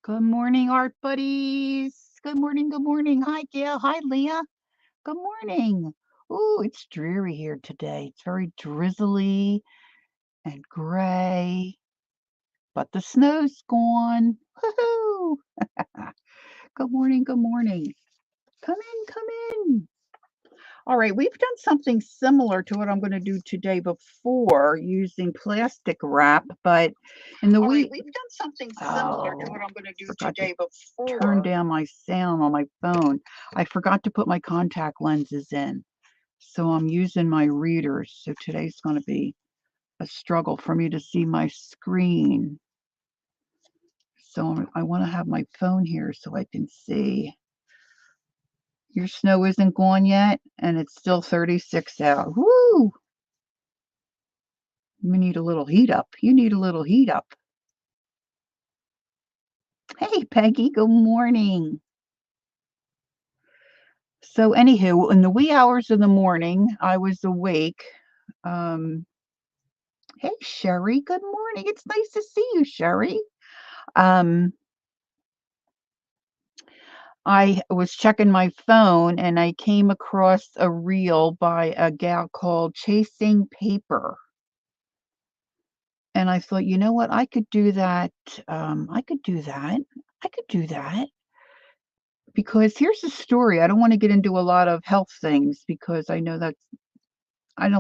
Good morning, art buddies. Good morning, good morning. Hi, Gail. Hi, Leah. Good morning. Ooh, it's dreary here today. It's very drizzly and gray, but the snow's gone. Woohoo! Good morning, good morning. Come in, come in. All right, we've done something similar to what I'm going to do today before using plastic wrap, but in the All right, week, we've done something similar to what I'm going to do forgot to today turn before. down my sound on my phone. I forgot to put my contact lenses in. So I'm using my readers. So today's going to be a struggle for me to see my screen. So I want to have my phone here so I can see. Your snow isn't gone yet, and it's still 36 out. Woo! We need a little heat up. You need a little heat up. Hey, Peggy, good morning. So, anywho, in the wee hours of the morning, I was awake. Um, hey, Sherry, good morning. It's nice to see you, Sherry. Um, I was checking my phone and I came across a reel by a gal called Chasing Paper. And I thought, you know what? I could do that. I could do that. I could do that. Because here's the story. I don't want to get into a lot of health things because I don't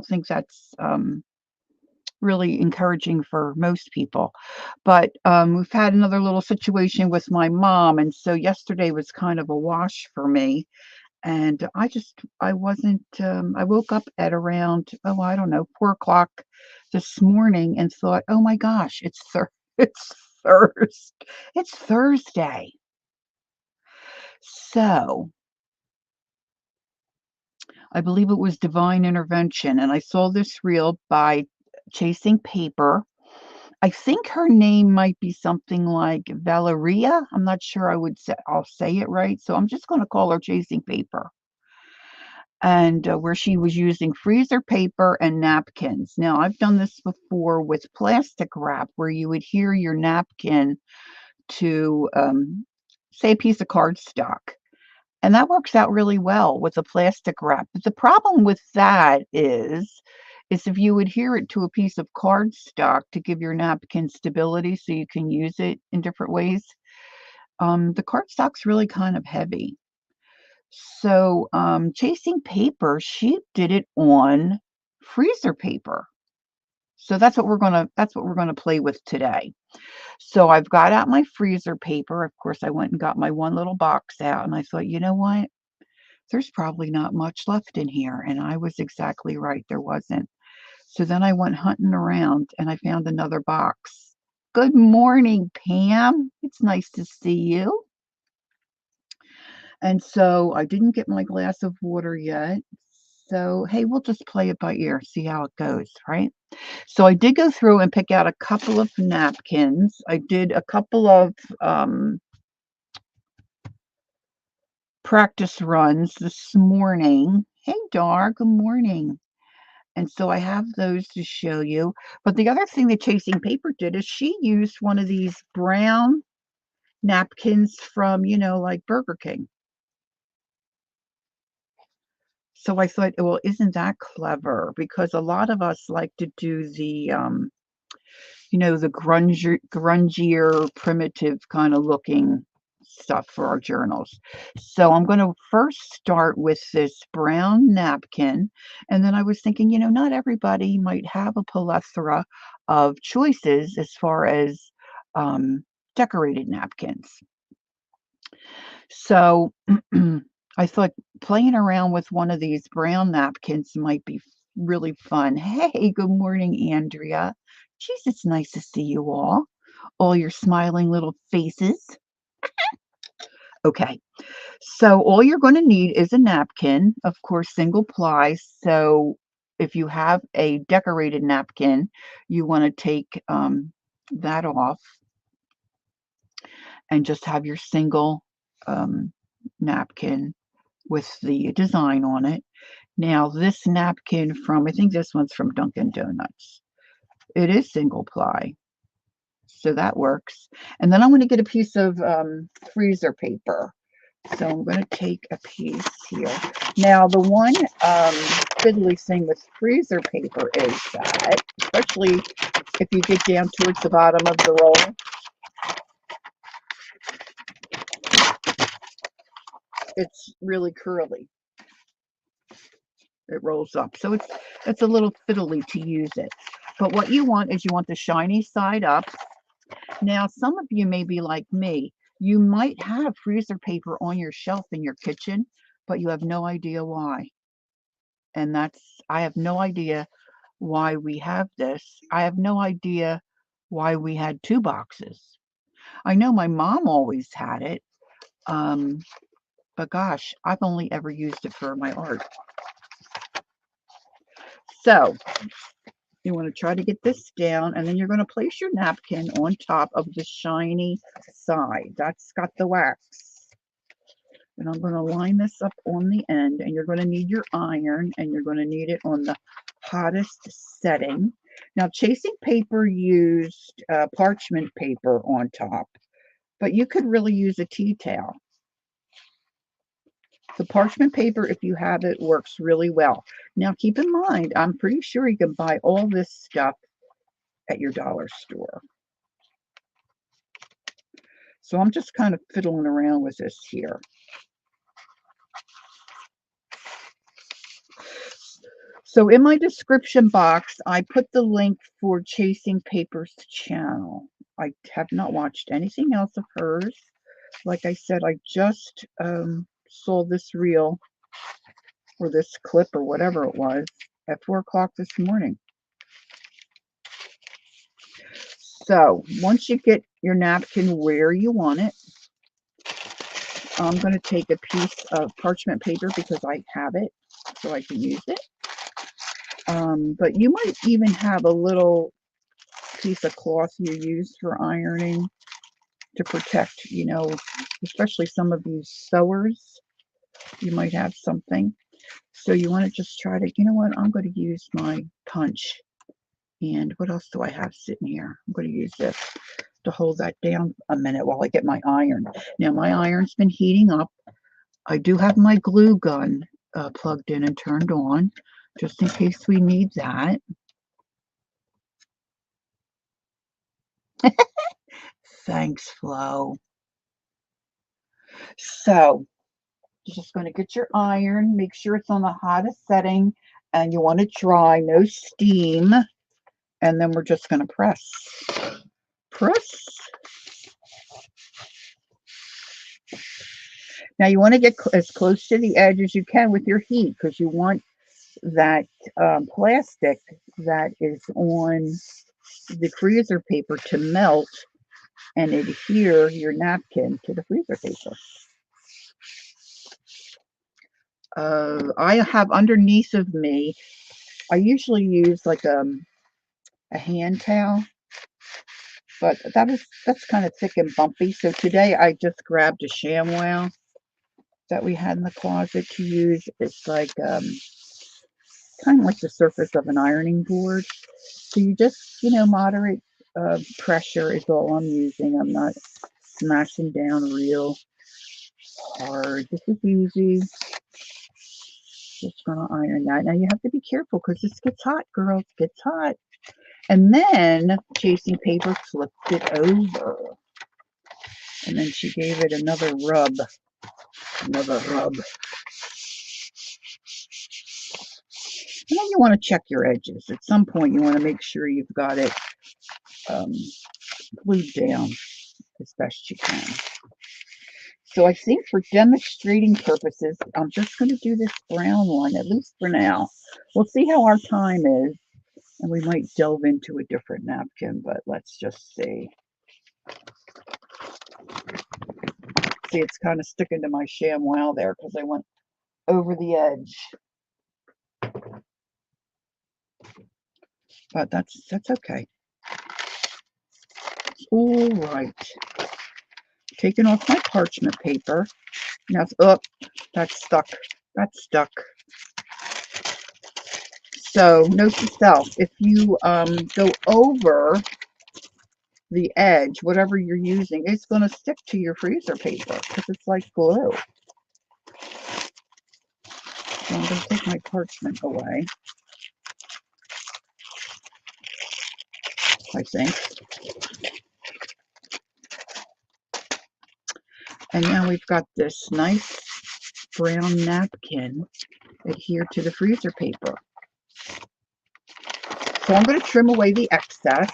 think that's really encouraging for most people. But we've had another little situation with my mom. And so yesterday was kind of a wash for me. And I wasn't, I woke up at around, oh, I don't know, 4 o'clock this morning and thought, oh my gosh, it's it's Thursday. So I believe it was divine intervention. And I saw this reel by Chasing Paper. I think her name might be something like Valeria. I'm not sure I'll say it right. So I'm just going to call her Chasing Paper. And where she was using freezer paper and napkins. Now, I've done this before with plastic wrap where you adhere your napkin to, say, a piece of cardstock. And that works out really well with a plastic wrap. But the problem with that is if you adhere it to a piece of cardstock to give your napkin stability so you can use it in different ways, the cardstock's really kind of heavy. So, Chasing Paper, she did it on freezer paper. So that's what we're gonna play with today. So I've got out my freezer paper. Of course, I went and got my one little box out, and I thought, you know what? There's probably not much left in here. And I was exactly right. There wasn't. So then I went hunting around and I found another box. Good morning, Pam. It's nice to see you. And so I didn't get my glass of water yet. So, hey, we'll just play it by ear, see how it goes, right? So I did go through and pick out a couple of napkins. I did a couple of practice runs this morning. Hey, Dar, good morning. And so I have those to show you. But the other thing that Chasing Paper did is she used one of these brown napkins from, like Burger King. So I thought, well, isn't that clever? Because a lot of us like to do the grungier, primitive kind of looking stuff for our journals. So I'm going to first start with this brown napkin. And then I was thinking, not everybody might have a plethora of choices as far as decorated napkins. So I thought playing around with one of these brown napkins might be really fun. Hey, good morning, Andrea. Geez, it's nice to see you all your smiling little faces. Okay, so all you're going to need is a napkin, of course, single ply. So if you have a decorated napkin, you want to take that off and just have your single napkin with the design on it. Now, this napkin I think this one's from Dunkin' Donuts. It is single ply. So that works. And then I'm going to get a piece of freezer paper. So I'm going to take a piece here. Now, the one fiddly thing with freezer paper is that, especially if you get down towards the bottom of the roll, it's really curly. It rolls up. So it's a little fiddly to use it. But what you want is you want the shiny side up. Now, some of you may be like me. You might have freezer paper on your shelf in your kitchen, but you have no idea why. And I have no idea why we have this. I have no idea why we had 2 boxes. I know my mom always had it, but gosh, I've only ever used it for my art. So you want to try to get this down, and then you're going to place your napkin on top of the shiny side. That's got the wax. And I'm going to line this up on the end, and you're going to need your iron, and you're going to need it on the hottest setting. Now, chasing paper used parchment paper on top, but you could really use a tea towel. The parchment paper, if you have it, works really well. Now, keep in mind, I'm pretty sure you can buy all this stuff at your dollar store. So I'm just kind of fiddling around with this here. So in my description box, I put the link for Chasing Paper's channel. I have not watched anything else of hers. Like I said, I just saw this reel or this clip or whatever it was at 4 o'clock this morning. So once you get your napkin where you want it, I'm going to take a piece of parchment paper because I have it, so I can use it. But you might even have a little piece of cloth you use for ironing to protect, you know, especially some of these sewers. You might have something. So you want to just try to, you know what, I'm going to use my punch. And what else do I have sitting here? I'm going to use this to hold that down a minute while I get my iron. Now my iron's been heating up. I do have my glue gun plugged in and turned on, just in case we need that. Thanks, Flo. So you're just going to get your iron, make sure it's on the hottest setting, and you want it dry, no steam. And then we're just going to press. Press. Now you want to get as close to the edge as you can with your heat, because you want that plastic that is on the freezer paper to melt and adhere your napkin to the freezer paper. I have underneath of me, I usually use like a hand towel, but that's kind of thick and bumpy. So today I just grabbed a ShamWow that we had in the closet to use. It's like kind of like the surface of an ironing board. So you just, you know, moderate pressure is all I'm using. I'm not smashing down real hard. This is easy. Just gonna iron that. Now you have to be careful because this gets hot, girls. It gets hot. And then Chasing Paper flipped it over. And then she gave it another rub. Another rub. And then you want to check your edges. At some point, you want to make sure you've got it glued down as best you can. So I think for demonstrating purposes, I'm just going to do this brown one, at least for now. We'll see how our time is, and we might delve into a different napkin, but let's just see. See, it's kind of sticking to my ShamWow there because I went over the edge. But that's okay. All right. Taking off my parchment paper. Now, oh, that's stuck. That's stuck. So note to self, if you go over the edge, whatever you're using, it's going to stick to your freezer paper because it's like glue. So I'm going to take my parchment away, I think. And now we've got this nice brown napkin adhered to the freezer paper. So I'm going to trim away the excess.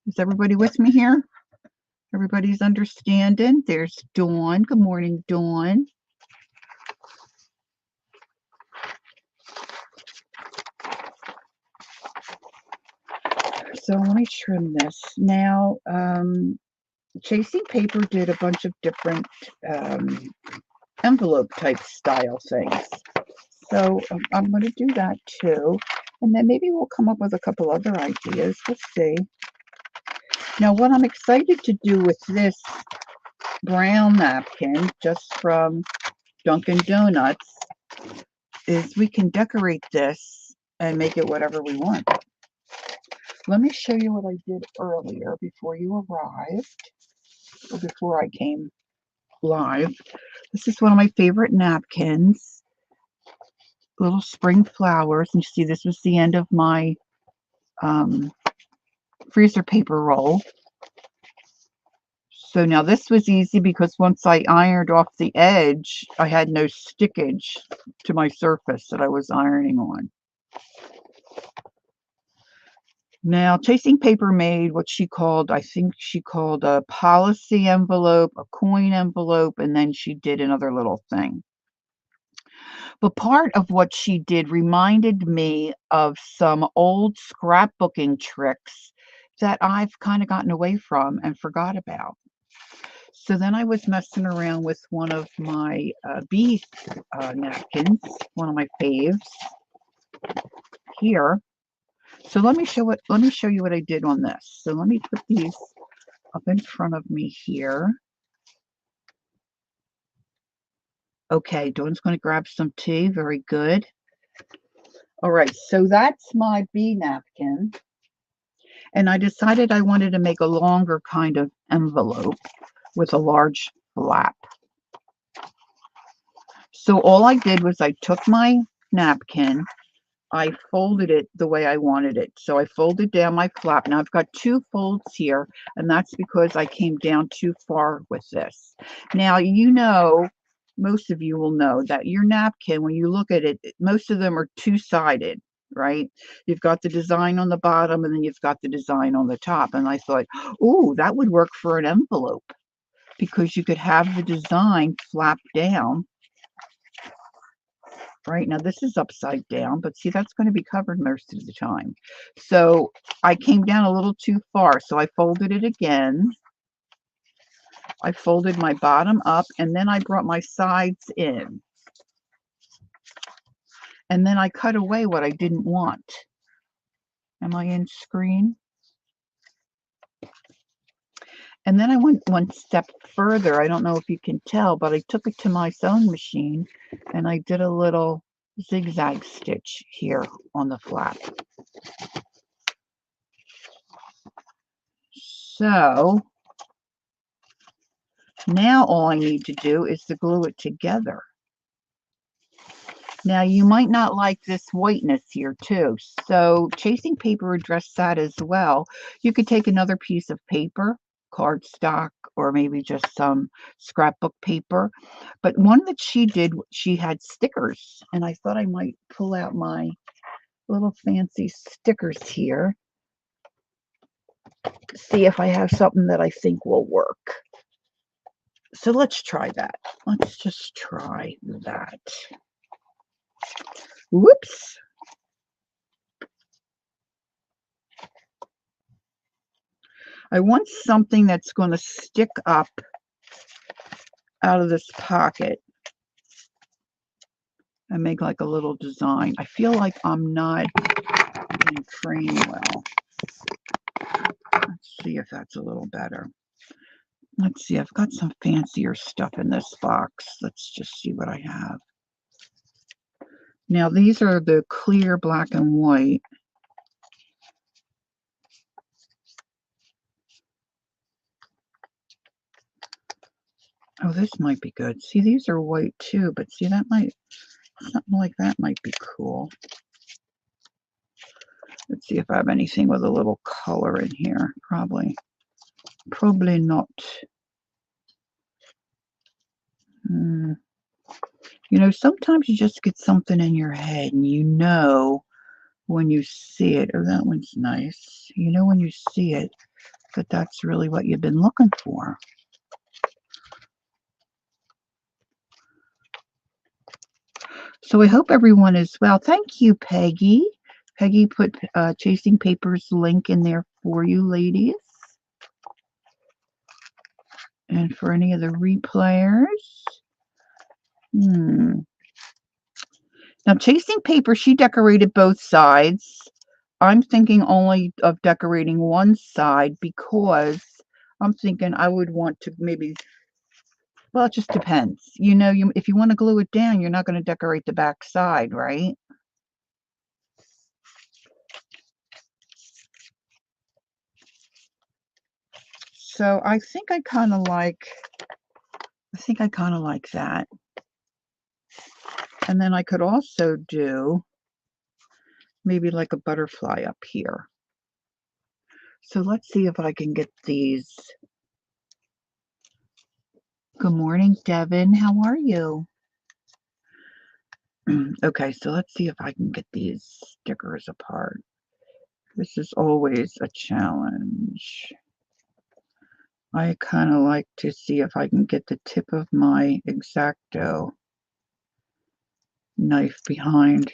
Is everybody with me here? Everybody's understanding? There's Dawn. Good morning, Dawn. So let me trim this. Now, Chasing Paper did a bunch of different envelope type style things. So I'm going to do that too. And then maybe we'll come up with a couple other ideas. We'll see. Now, what I'm excited to do with this brown napkin, just from Dunkin' Donuts, is we can decorate this and make it whatever we want. Let me show you what I did earlier before you arrived, or before I came live. This is one of my favorite napkins. Little spring flowers. And you see this was the end of my freezer paper roll. So now this was easy because once I ironed off the edge, I had no stickage to my surface that I was ironing on. Now, Chasing Paper made what she called, I think she called a policy envelope, a coin envelope, and then she did another little thing. But part of what she did reminded me of some old scrapbooking tricks that I've kind of gotten away from and forgot about. So then I was messing around with one of my bee napkins, one of my faves here. So let me show you what I did on this. So let me put these up in front of me here. Okay, Dawn's going to grab some tea. Very good. All right, so that's my bee napkin. And I decided I wanted to make a longer kind of envelope with a large flap. So all I did was I took my napkin, I folded it the way I wanted it. So I folded down my flap. Now I've got two folds here, and that's because I came down too far with this. Now, you know, most of you will know that your napkin, when you look at it, most of them are two-sided, right? You've got the design on the bottom, and then you've got the design on the top. And I thought, oh, that would work for an envelope because you could have the design flap down. Right now, this is upside down, but see, that's going to be covered most of the time. So I came down a little too far, so I folded it again. I folded my bottom up, and then I brought my sides in. And then I cut away what I didn't want. Am I in screen? And then I went one step further. I don't know if you can tell, but I took it to my sewing machine, and I did a little zigzag stitch here on the flap. So now all I need to do is to glue it together. Now you might not like this whiteness here too, so Chasing Paper addressed that as well. You could take another piece of paper, cardstock, or maybe just some scrapbook paper. But one that she did, she had stickers, and I thought I might pull out my little fancy stickers here. See if I have something that I think will work. So let's try that. Let's just try that. Whoops. I want something that's going to stick up out of this pocket and make like a little design. I feel like I'm not getting framed well. Let's see if that's a little better. Let's see, I've got some fancier stuff in this box. Let's just see what I have. Now, these are the clear black and white. Oh, this might be good. See, these are white too, but see, that might, something like that might be cool. Let's see if I have anything with a little color in here. Probably not. Hmm. You know, sometimes you just get something in your head and you know when you see it. Oh, that one's nice. You know when you see it that that's really what you've been looking for. So I hope everyone is well. Thank you, Peggy. Peggy put Chasing Papers link in there for you, ladies. And for any of the replayers. Now, Chasing Paper, she decorated both sides. I'm thinking only of decorating one side because I'm thinking I would want to maybe, well, it just depends. You know, if you want to glue it down, you're not going to decorate the back side, right? So I think I kind of like that. And then I could also do maybe like a butterfly up here. So let's see if I can get these. Good morning, Devin. How are you? Okay, so let's see if I can get these stickers apart. This is always a challenge. I kind of like to see if I can get the tip of my X-Acto knife behind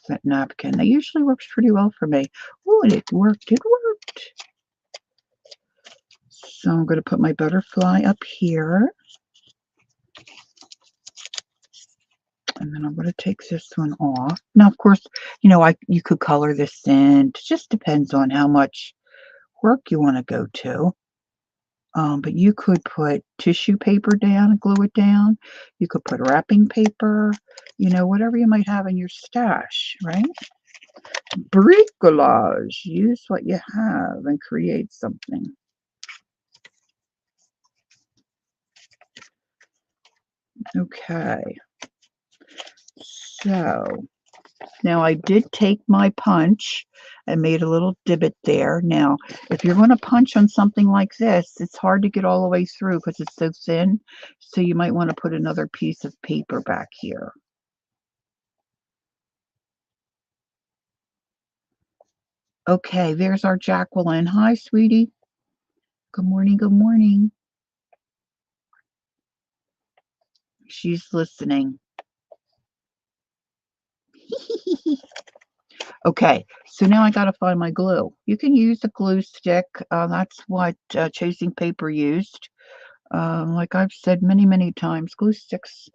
that napkin. That usually works pretty well for me. Oh, and it worked. It worked. So I'm going to put my butterfly up here. And then I'm going to take this one off. Now, of course, you know, you could color this in. It just depends on how much work you want to go to. But you could put tissue paper down and glue it down. You could put wrapping paper, you know, whatever you might have in your stash, right? Bricolage. Use what you have and create something. Okay. So now I did take my punch and made a little divot there. Now, if you're going to punch on something like this, it's hard to get all the way through because it's so thin. So you might want to put another piece of paper back here. Okay, there's our Jacqueline. Hi, sweetie. Good morning, good morning. She's listening. Okay, so now I got to find my glue. You can use a glue stick. That's what Chasing Paper used. Like I've said many, many times, glue sticks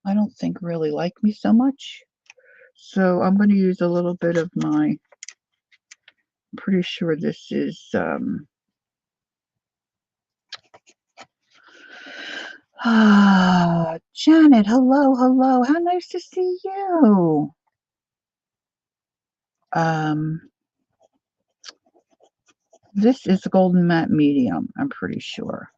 I don't think really like me so much. So I'm going to use a little bit of my, I'm pretty sure this is, Janet, hello, hello. How nice to see you. This is Golden Matte Medium, I'm pretty sure.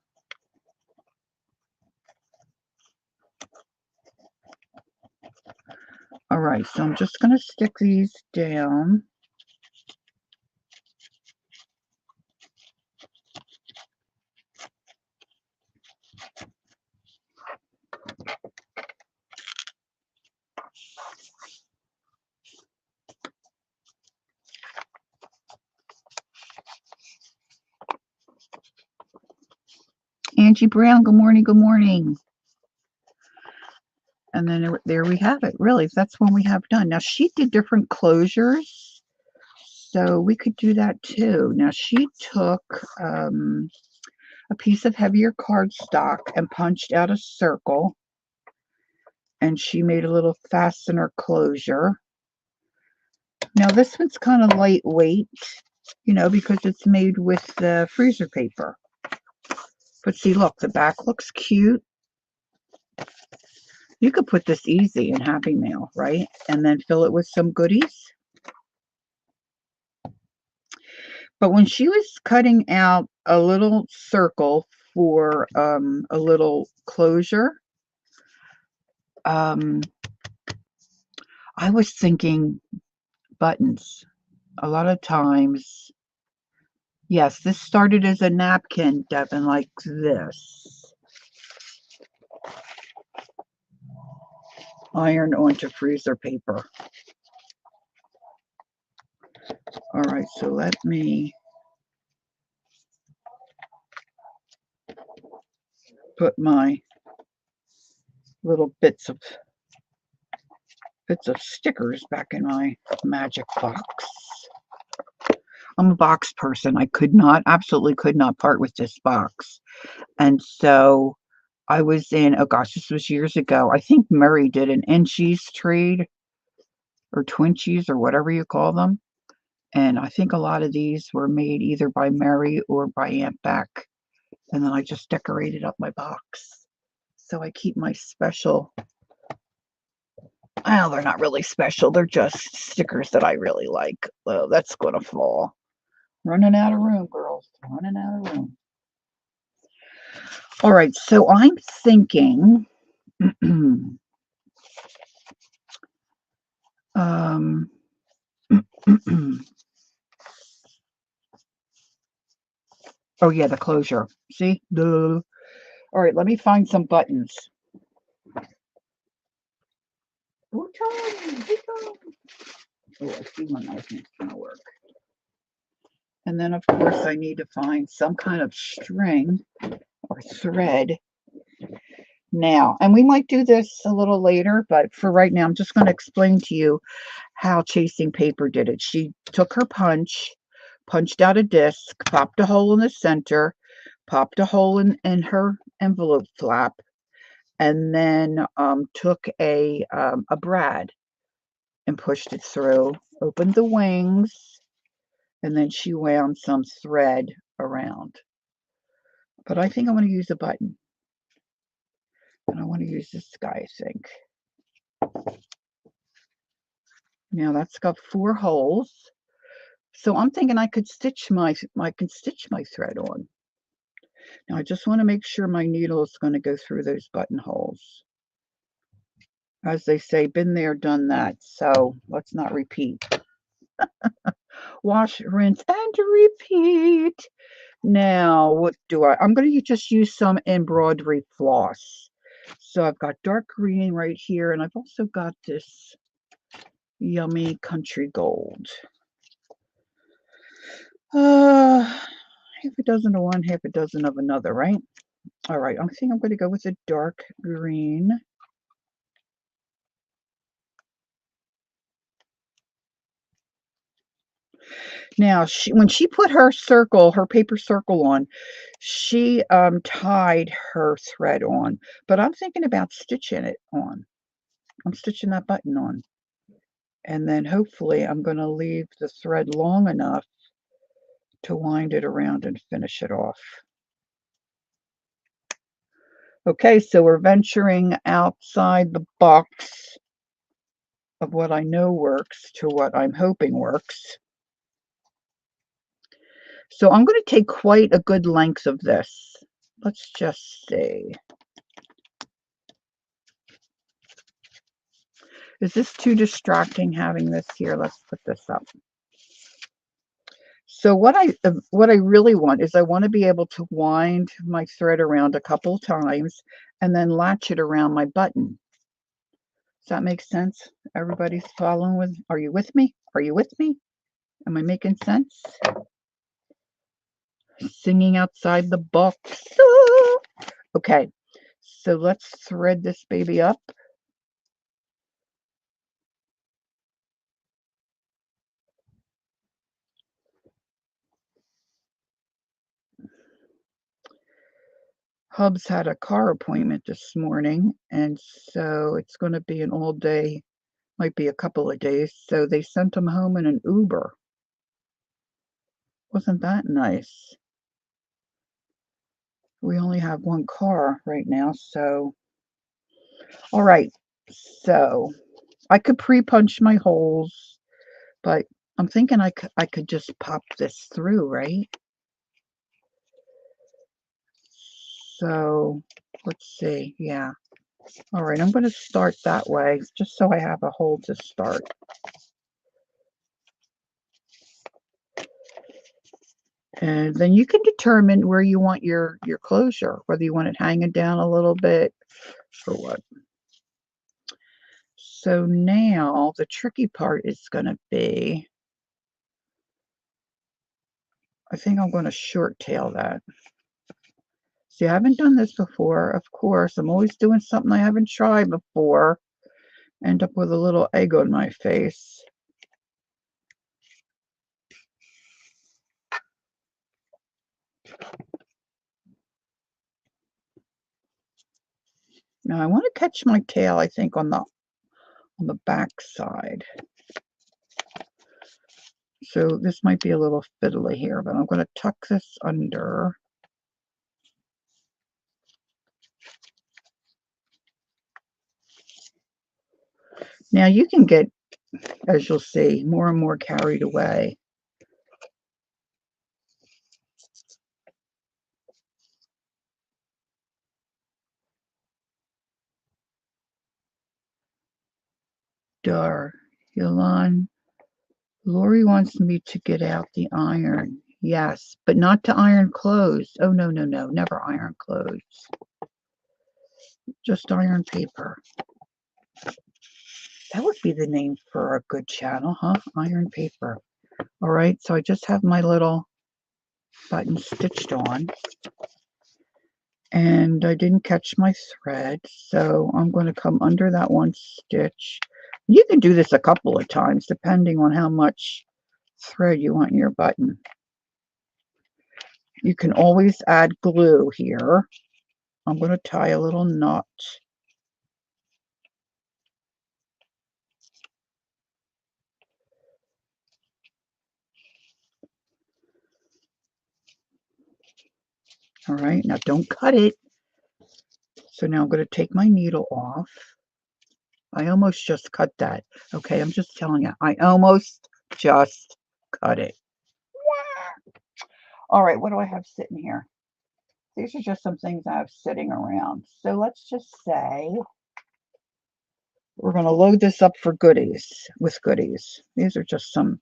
All right, so I'm just going to stick these down. Angie Brown, good morning, good morning. And then there we have it. Really, that's one we have done. Now, she did different closures, so we could do that too. Now, she took a piece of heavier cardstock and punched out a circle, and she made a little fastener closure. Now, this one's kind of lightweight, you know, because it's made with the freezer paper. But see, look, the back looks cute. You could put this easy in Happy Mail, right? And then fill it with some goodies. But when she was cutting out a little circle for a little closure. I was thinking buttons. A lot of times, yes, this started as a napkin, Devin, like this. Iron onto freezer paper. All right, so let me put my little bits of stickers back in my magic box. I'm a box person. I absolutely could not part with this box. And so I was in, oh gosh, this was years ago. I think Murray did an inchies trade or twinchies or whatever you call them. And I think a lot of these were made either by Mary or by Aunt Beck. And then I just decorated up my box. So I keep my special, well, they're not really special. They're just stickers that I really like. Oh, that's going to fall. Running out of room, girls. Running out of room. All right, so I'm thinking, oh yeah, the closure. See? Duh. All right, let me find some buttons. Oh, I see my knife is going to work. And then, of course, I need to find some kind of string or thread. Now, and we might do this a little later, but for right now, I'm just going to explain to you how Chasing Paper did it. She took her punched out a disc, popped a hole in the center, popped a hole in her envelope flap, and then took a brad and pushed it through, opened the wings, and then she wound some thread around. But I think I want to use a button. And I want to use this guy, I think. Now that's got 4 holes. So I'm thinking I could stitch my thread on. Now I just want to make sure my needle is going to go through those buttonholes. As they say, been there, done that. So let's not repeat. Wash, rinse, and repeat. Now, what do I'm going to just use some embroidery floss. So I've got dark green right here, and I've also got this yummy country gold. Half a dozen of one, half a dozen of another, right? All right, I think I'm going to go with a dark green. Now, when she put her paper circle on, she tied her thread on, but I'm thinking about stitching it on. I'm stitching that button on. And then hopefully I'm going to leave the thread long enough to wind it around and finish it off. Okay, so we're venturing outside the box of what I know works to what I'm hoping works. So I'm going to take quite a good length of this. Let's just see. Is this too distracting having this here? Let's put this up. So what I really want is I want to be able to wind my thread around a couple times and then latch it around my button. Does that make sense? Everybody's following with? Are you with me? Are you with me? Am I making sense? Singing outside the box. Okay, so let's thread this baby up. Hubs had a car appointment this morning, and so it's going to be an all day, might be a couple of days. So they sent him home in an Uber. Wasn't that nice? We only have one car right now, so all right. So I could pre-punch my holes, but I'm thinking I could just pop this through, right? So let's see. Yeah. All right. I'm going to start that way just so I have a hole to start. And then you can determine where you want your closure, whether you want it hanging down a little bit or what. So now the tricky part is going to be, I think I'm going to short tail that. See, I haven't done this before, of course. I'm always doing something I haven't tried before. End up with a little egg on my face. Now I want to catch my tail, I think, on the back side. So this might be a little fiddly here, but I'm going to tuck this under. Now you can get, as you'll see, more and more carried away. Dar, Yolan, Lori wants me to get out the iron. Yes, but not to iron clothes. Oh, no, no, no, never iron clothes. Just iron paper. That would be the name for a good channel, huh? Iron paper. All right, so I just have my little button stitched on. And I didn't catch my thread, so I'm going to come under that one stitch. You can do this a couple of times depending on how much thread you want in your button. You can always add glue here. I'm going to tie a little knot. All right, now don't cut it. So now I'm going to take my needle off. I almost just cut that. Okay, I'm just telling you, I almost just cut it. All right, what do I have sitting here? These are just some things I have sitting around. So let's just say we're going to load this up for goodies, with goodies. These are just some,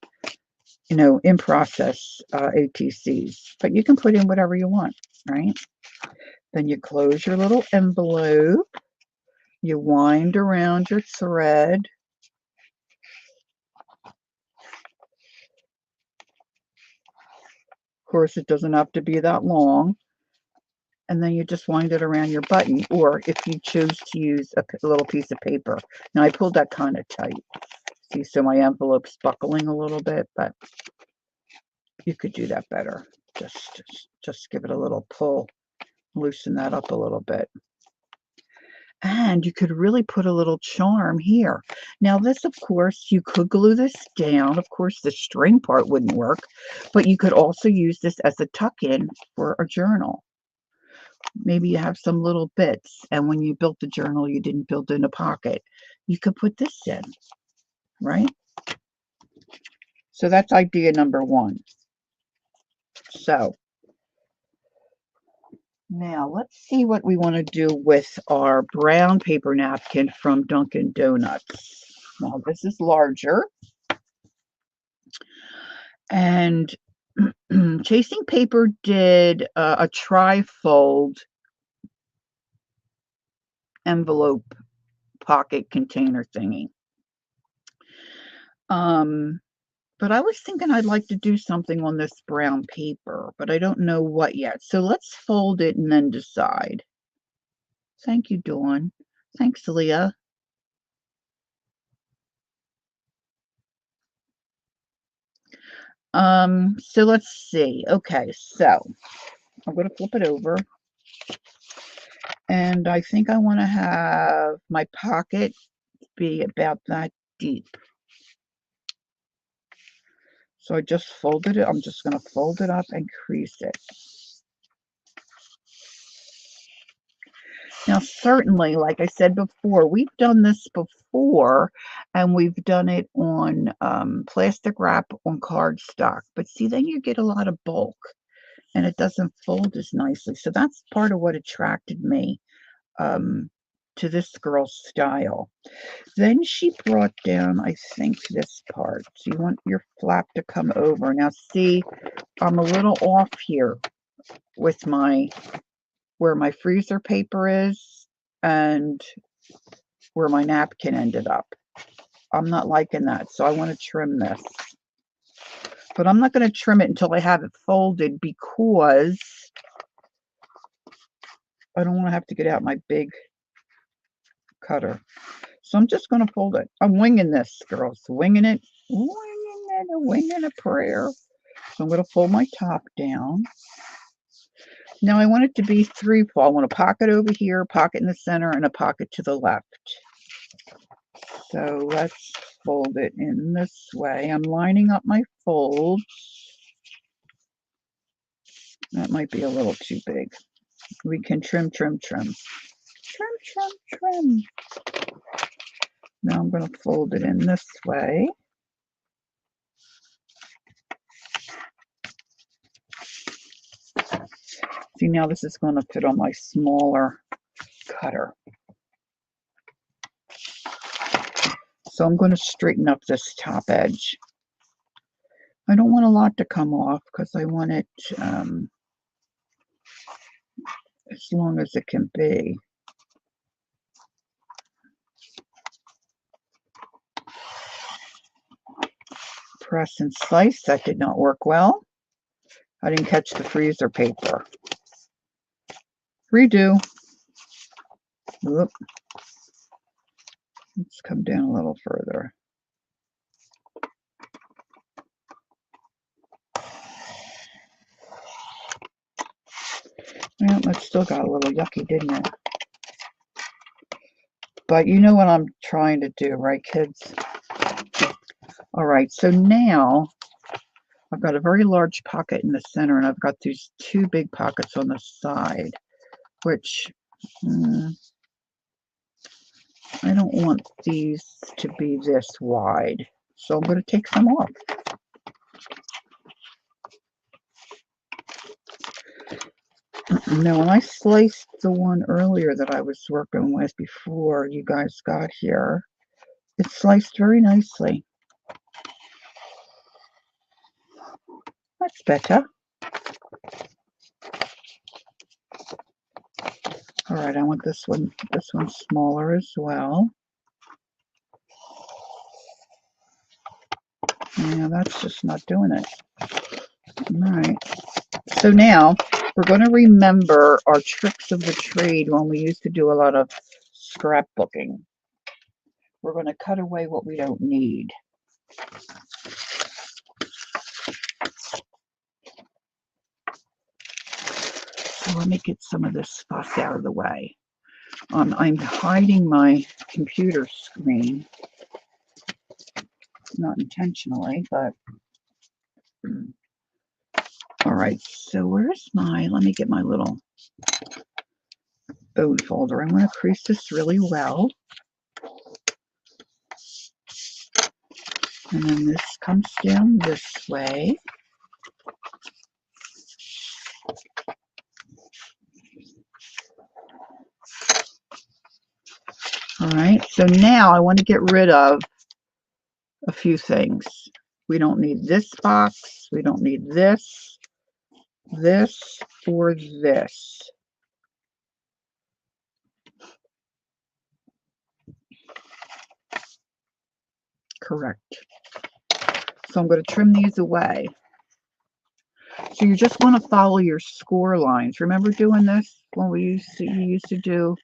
in process ATCs, but you can put in whatever you want, right? Then you close your little envelope. You wind around your thread. Of course, it doesn't have to be that long. And then you just wind it around your button, or if you choose to use a little piece of paper. Now, I pulled that kind of tight. See, so my envelope's buckling a little bit, but you could do that better. Just give it a little pull, loosen that up a little bit. And you could really put a little charm here. Now this, of course, you could glue this down. Of course, the string part wouldn't work, but you could also use this as a tuck-in for a journal. Maybe you have some little bits, and when you built the journal, you didn't build in a pocket. You could put this in, right? So that's idea number one. So now let's see what we want to do with our brown paper napkin from Dunkin' Donuts. Now this is larger. And Chasing Paper did a tri-fold envelope pocket container thingy. But I was thinking I'd like to do something on this brown paper, but I don't know what yet. So let's fold it and then decide. Thank you, Dawn. Thanks, Leah. So let's see. Okay, so I'm going to flip it over. And I think I want to have my pocket be about that deep. So I just folded it. I'm just going to fold it up and crease it. Now, certainly, like I said before, we've done this before, and we've done it on plastic wrap on cardstock. But see, then you get a lot of bulk. and it doesn't fold as nicely. So that's part of what attracted me to this girl's style. Then she brought down, I think, this part. So you want your flap to come over. Now see, I'm a little off here with where my freezer paper is and where my napkin ended up. I'm not liking that, so I want to trim this. But I'm not going to trim it until I have it folded because I don't want to have to get out my big cutter. So I'm just going to fold it. I'm winging this, girls. Winging it. Winging a prayer. So I'm going to fold my top down. Now I want it to be three-fold. I want a pocket over here, a pocket in the center, and a pocket to the left. So let's fold it in this way. I'm lining up my folds. That might be a little too big. We can trim, trim, trim. Trim, trim, trim. Now I'm going to fold it in this way. See, now this is going to fit on my smaller cutter. So I'm going to straighten up this top edge. I don't want a lot to come off because I want it as long as it can be. Press and slice. That did not work well. I didn't catch the freezer paper. Redo. Whoop. Let's come down a little further. Well, that still got a little yucky, didn't it? But you know what I'm trying to do, right, kids? All right, so now I've got a very large pocket in the center, and I've got these two big pockets on the side, which I don't want these to be this wide. So I'm going to take some off. Now, when I sliced the one earlier that I was working with before you guys got here, it sliced very nicely. That's better. All right, I want this one smaller as well. Yeah, that's just not doing it. All right. So now we're going to remember our tricks of the trade when we used to do a lot of scrapbooking. We're going to cut away what we don't need. So let me get some of this stuff out of the way. I'm hiding my computer screen. Not intentionally, but all right. So where's let me get my little bone folder. I'm going to crease this really well. And then this comes down this way. All right, so now I want to get rid of a few things. We don't need this box. We don't need this, or this. Correct. So I'm going to trim these away. So you just want to follow your score lines. Remember doing this when you used to do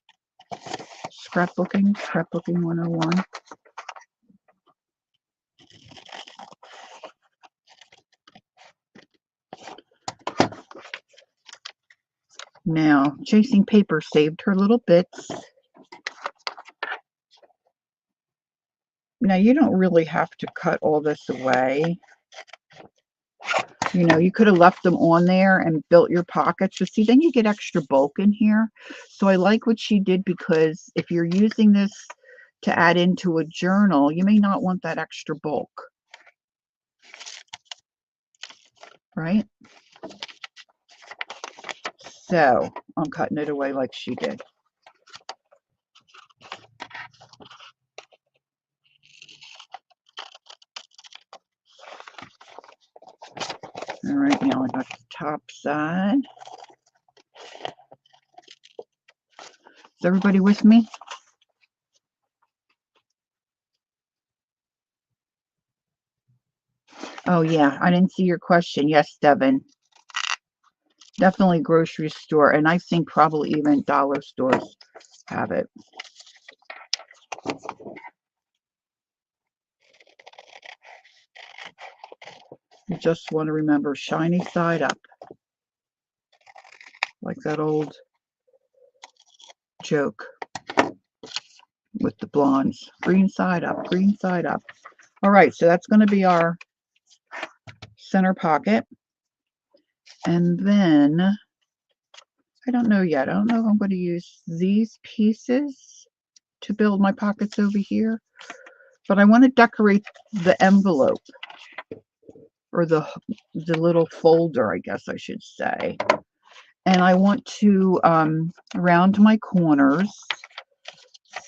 scrapbooking 101? Now, Chasing Paper saved her little bits. Now, you don't really have to cut all this away. You know, you could have left them on there and built your pockets. But see, then you get extra bulk in here. So I like what she did because if you're using this to add into a journal, you may not want that extra bulk. Right? So I'm cutting it away like she did. All right, now I got the top side. Is everybody with me? Oh, yeah, I didn't see your question. Yes, Devin. Definitely grocery store, and I think probably even dollar stores have it. You just want to remember shiny side up. Like that old joke with the blondes. Green side up, green side up. All right, so that's going to be our center pocket. And then, I don't know yet. I don't know if I'm going to use these pieces to build my pockets over here. But I want to decorate the envelope. Or the little folder, I guess I should say. And I want to round my corners.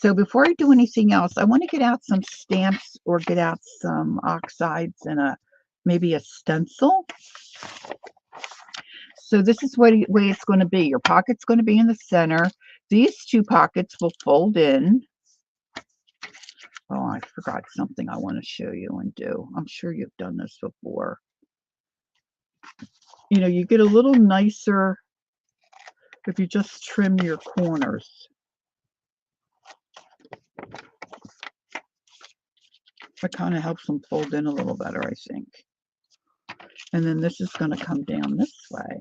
So before I do anything else, I want to get out some stamps or get out some oxides and maybe a stencil. So this is what way it's going to be. Your pocket's going to be in the center. These two pockets will fold in. Oh, I forgot something I want to show you and do. I'm sure you've done this before. You know, you get a little nicer if you just trim your corners. It kind of helps them fold in a little better, I think. And then this is going to come down this way.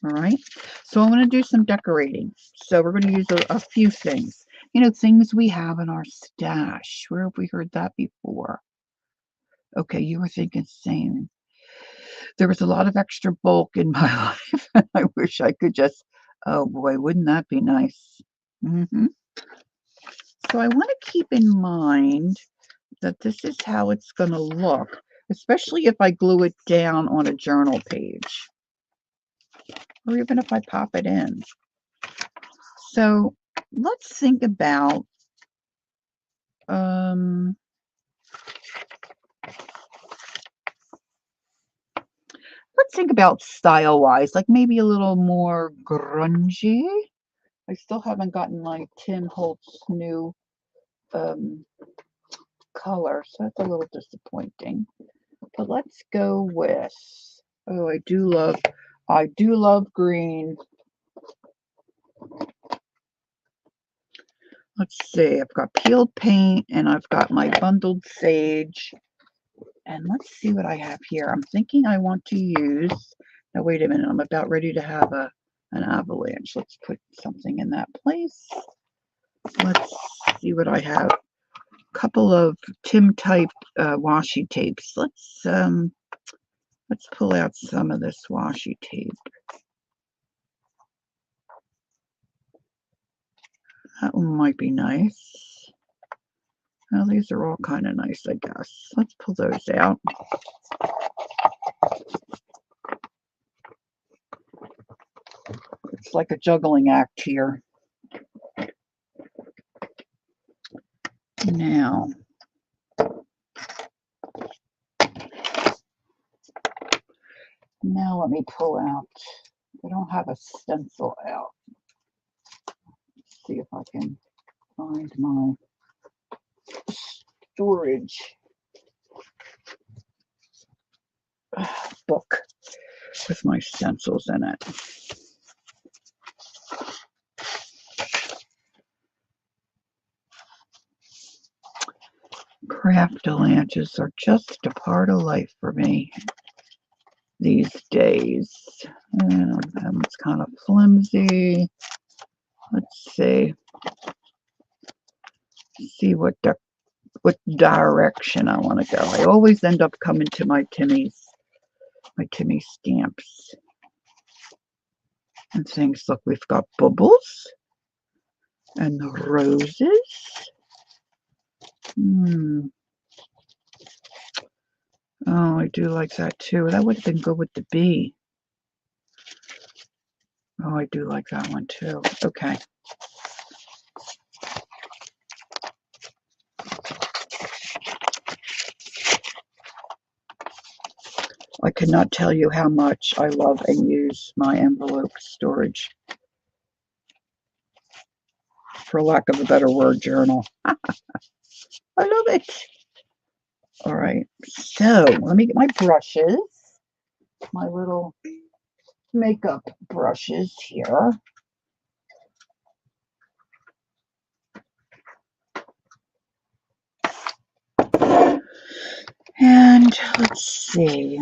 All right. So I'm going to do some decorating. So we're going to use a few things. You know, things we have in our stash. Where have we heard that before? Okay, you were thinking same. There was a lot of extra bulk in my life. I wish I could just, oh boy, wouldn't that be nice? So I want to keep in mind that this is how it's going to look, especially if I glue it down on a journal page, or even if I pop it in. So let's think about, style-wise, like maybe a little more grungy. I still haven't gotten my Tim Holtz new color, so that's a little disappointing. But let's go with, oh, I do love green. Let's see, I've got peeled paint and I've got my bundled sage. And let's see what I have here. I'm thinking I want to use, now wait a minute, I'm about ready to have an avalanche. Let's put something in that place. Let's see what I have. A couple of Tim type washi tapes. Let's pull out some of this washi tape. That one might be nice. Well, these are all kind of nice, I guess. Let's pull those out. It's like a juggling act here. Now, let me pull out. I don't have a stencil out. Let's see if I can find my storage book with my stencils in it. Craft-a-lanches are just a part of life for me these days. And it's kind of flimsy. Let's see. See what direction I want to go. I always end up coming to my Timmy stamps and things. Look, we've got bubbles and the roses. Oh, I do like that too. That would have been good with the B. Oh, I do like that one too. Okay. I cannot tell you how much I love and use my envelope storage. For lack of a better word, journal. I love it. All right. So let me get my brushes. My little makeup brushes here. And let's see.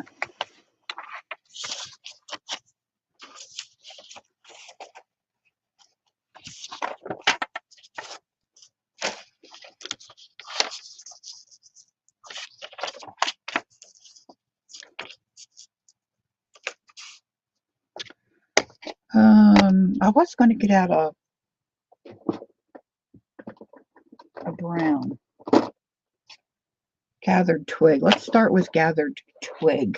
I was going to get out a brown. Gathered twig. Let's start with gathered twig.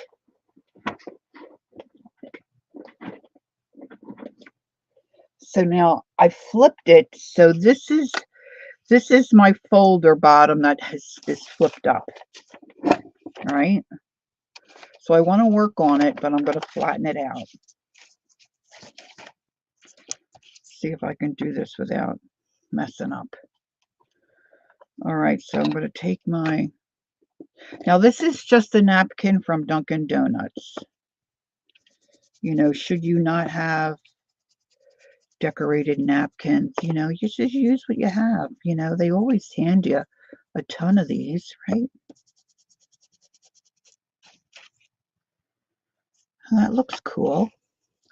So now I flipped it. So this is my folder bottom that is flipped up. All right. So I want to work on it, but I'm going to flatten it out. See if I can do this without messing up. All right, so I'm going to take my, now this is just a napkin from Dunkin' Donuts. You know, should you not have decorated napkins, you know, you just use what you have. You know, they always hand you a ton of these, right? That looks cool.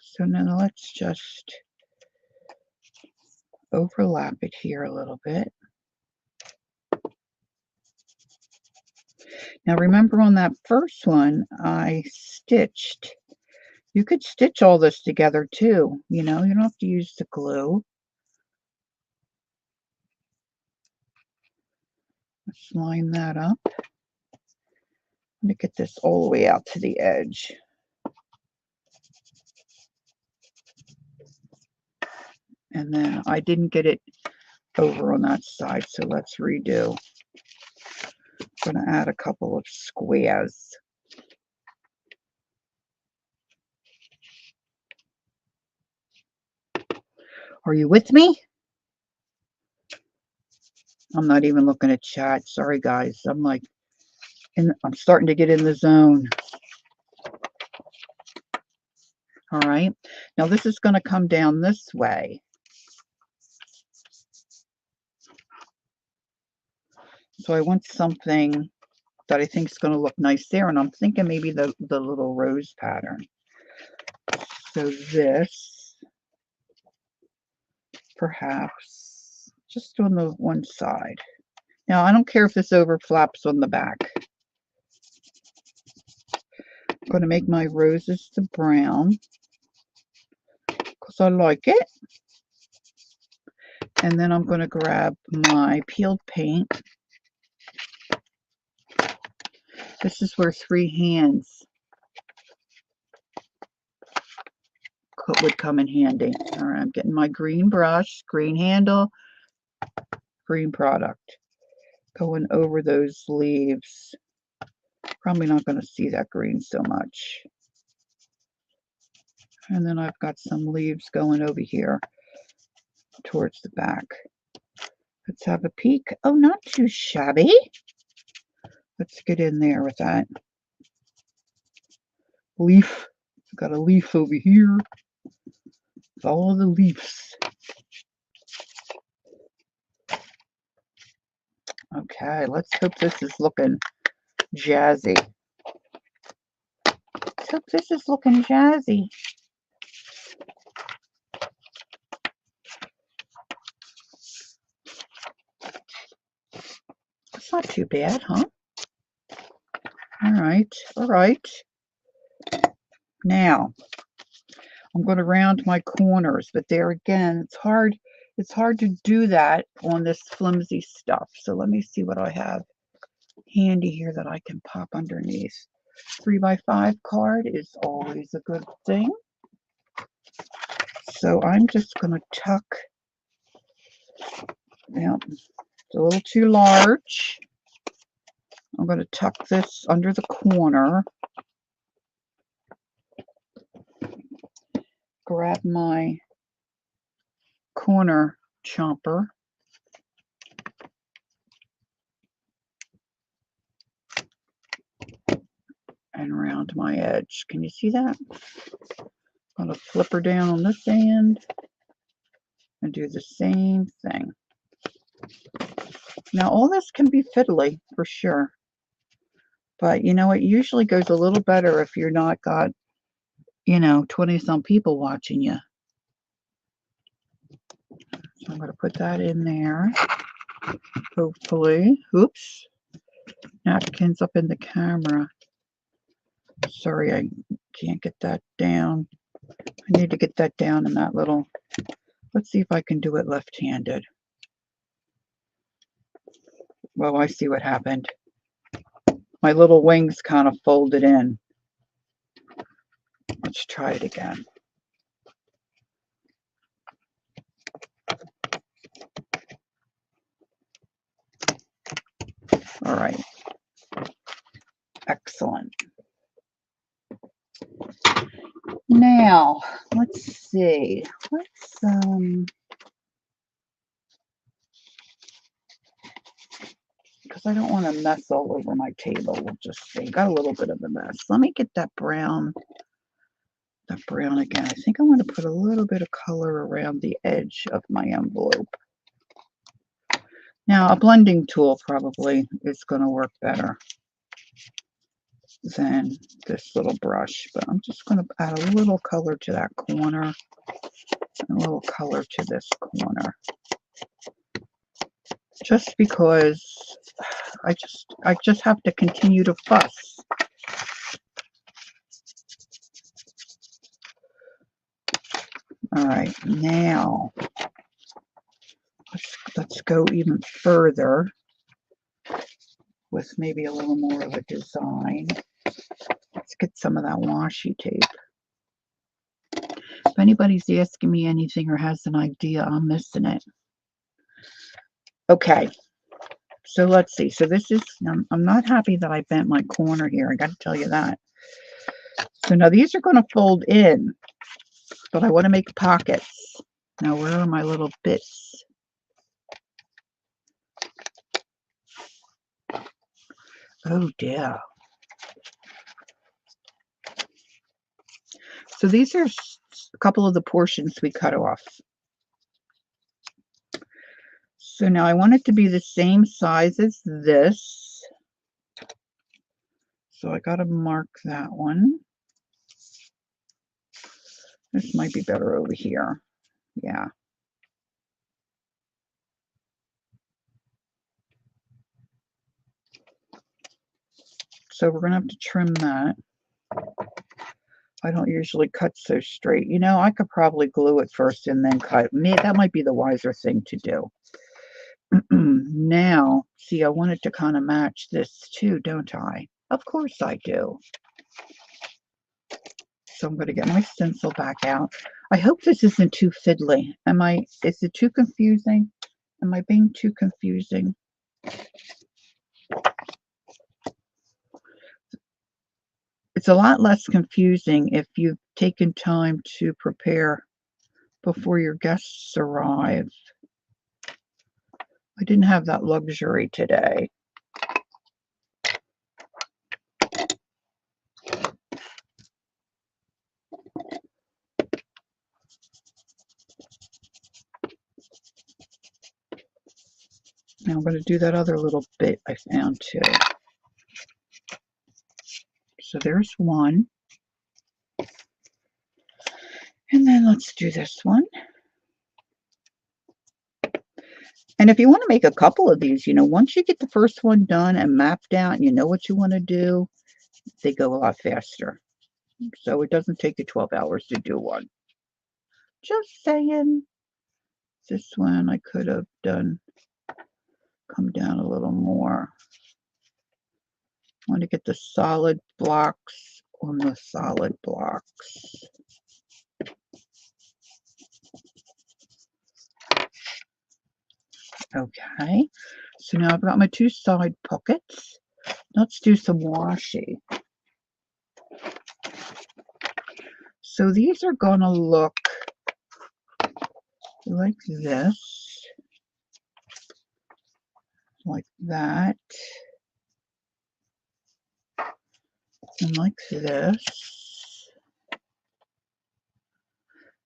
So now let's just overlap it here a little bit. Now remember on that first one, I stitched. You could stitch all this together too, you know, you don't have to use the glue. Let's line that up. Let me get this all the way out to the edge. And then I didn't get it over on that side, so let's redo. I'm going to add a couple of squares. Are you with me? I'm not even looking at chat. Sorry, guys. I'm starting to get in the zone. All right. Now this is going to come down this way. So I want something that I think is going to look nice there. And I'm thinking maybe the little rose pattern. So this, perhaps, just on the one side. Now, I don't care if this overflaps on the back. I'm going to make my roses the brown because I like it. And then I'm going to grab my peeled paint. This is where three hands would come in handy. All right, I'm getting my green brush, green handle, green product. Going over those leaves. Probably not going to see that green so much. And then I've got some leaves going over here towards the back. Let's have a peek. Oh, not too shabby. Let's get in there with that. Leaf. I've got a leaf over here. Follow the leaves. Okay, let's hope this is looking jazzy. Let's hope this is looking jazzy. It's not too bad, huh? All right, all right. Now, I'm going to round my corners, but there again, it's hard to do that on this flimsy stuff. So let me see what I have handy here that I can pop underneath. 3x5 card is always a good thing. So I'm just going to tuck, yeah, it's a little too large. I'm going to tuck this under the corner. Grab my corner chomper. And round my edge. Can you see that? I'm going to flip her down on this end and do the same thing. Now all this can be fiddly for sure, but you know, it usually goes a little better if you're not got, 20 some people watching you. So I'm going to put that in there. Hopefully, oops, napkins up in the camera. Sorry, I can't get that down. I need to get that down in that little, let's see if I can do it left-handed. Well, I see what happened. My little wings kind of folded in. Let's try it again. All right. Excellent. Now, let's see. Because I don't want to mess all over my table. We'll just see. Got a little bit of a mess. Let me get that brown again. I think I want to put a little bit of color around the edge of my envelope. Now, a blending tool probably is going to work better than this little brush, but I'm just going to add a little color to that corner and a little color to this corner. Just because I just have to continue to fuss. All right, now let's go even further with maybe a little more of a design. Let's get some of that washi tape. If anybody's asking me anything or has an idea, I'm missing it. Okay, so let's see. So this is, I'm not happy that I bent my corner here. I got to tell you that. So now these are going to fold in, but I want to make pockets. Now, where are my little bits? Oh dear. So these are a couple of the portions we cut off. So now I want it to be the same size as this. So I got to mark that one. This might be better over here. Yeah. So we're going to have to trim that. I don't usually cut so straight. You know, I could probably glue it first and then cut. That might be the wiser thing to do. Now, see, I want it to kind of match this too, don't I? Of course I do. So I'm going to get my stencil back out. I hope this isn't too fiddly. Is it too confusing? Am I being too confusing? It's a lot less confusing if you've taken time to prepare before your guests arrive. I didn't have that luxury today. Now I'm going to do that other little bit I found too. So there's one. And then let's do this one. And if you want to make a couple of these, once you get the first one done and mapped out and you know what you want to do, they go a lot faster. So it doesn't take you 12 hours to do one. Just saying. This one I could have come down a little more. want to get the solid blocks on the solid blocks. Okay, so now I've got my two side pockets. Let's do some washi. So these are gonna look like this, like that, and like this.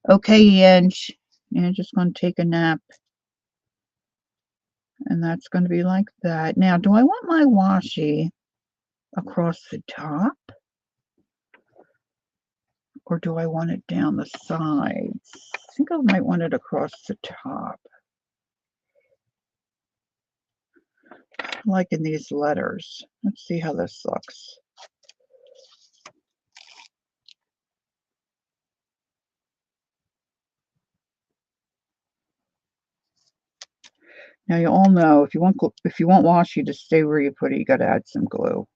Okay, Ange, you're just gonna take a nap. And that's going to be like that. Now, do I want my washi across the top? Or do I want it down the sides? I think I might want it across the top. Like in these letters. Let's see how this looks. Now you all know if you want washi to stay where you put it, you got to add some glue.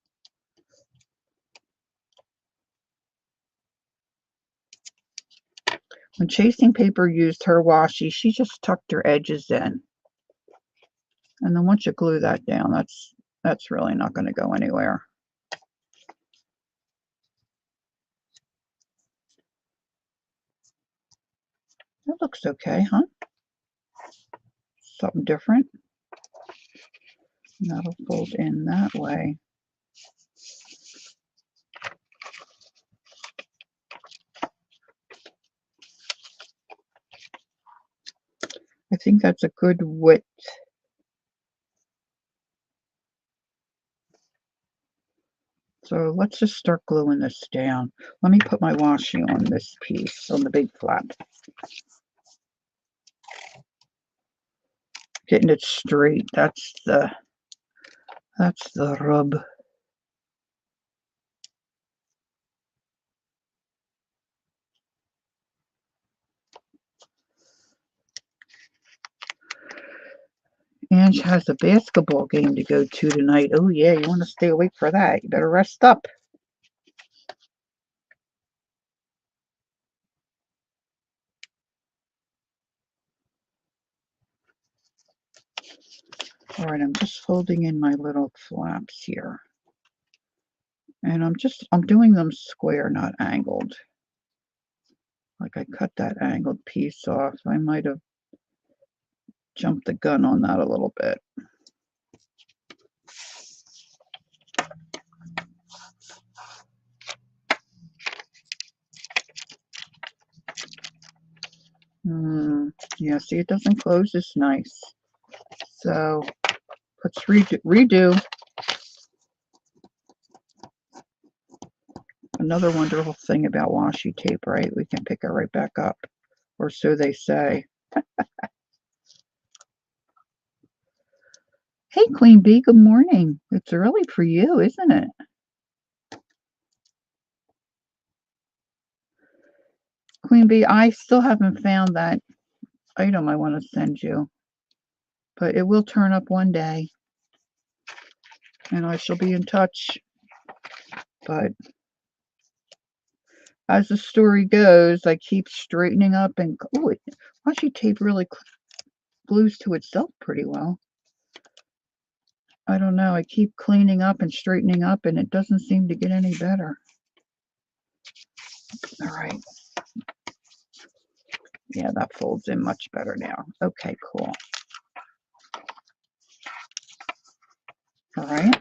When Chasing Paper used her washi, she just tucked her edges in. And then once you glue that down, that's really not going to go anywhere. That looks okay, huh? Something different. And that'll fold in that way. I think that's a good width. So let's just start gluing this down. Let me put my washi on this piece, on the big flap. Getting it straight, that's the rub. Ange has a basketball game to go to tonight. Oh yeah, you want to stay awake for that. You better rest up. All right, I'm just folding in my little flaps here. And I'm doing them square, not angled. Like I cut that angled piece off. I might have jumped the gun on that a little bit. Yeah, see, it doesn't close as nice. So let's redo. Another wonderful thing about washi tape, right? We can pick it right back up, or so they say. Hey, Queen Bee, good morning. It's early for you, isn't it? Queen Bee, I still haven't found that item I want to send you, but it will turn up one day, and I shall be in touch. But as the story goes, I keep straightening up and washi tape really glues to itself pretty well. I don't know. I keep cleaning up and straightening up, and it doesn't seem to get any better. All right. Yeah, that folds in much better now. Okay, cool. All right.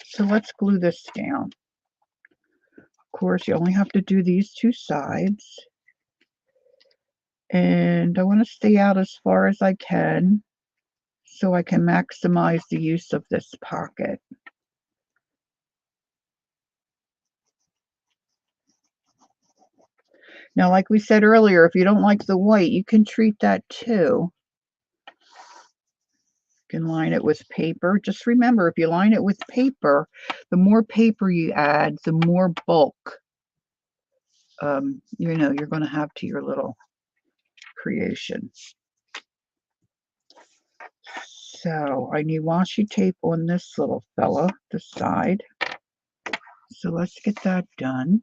So let's glue this down. Of course, you only have to do these two sides. And I want to stay out as far as I can so I can maximize the use of this pocket. Now, like we said earlier, if you don't like the white, you can treat that too. You can line it with paper. Just remember, if you line it with paper, the more paper you add, the more bulk you're going to have to your little creation. So I need washi tape on this little fella, the side. So let's get that done.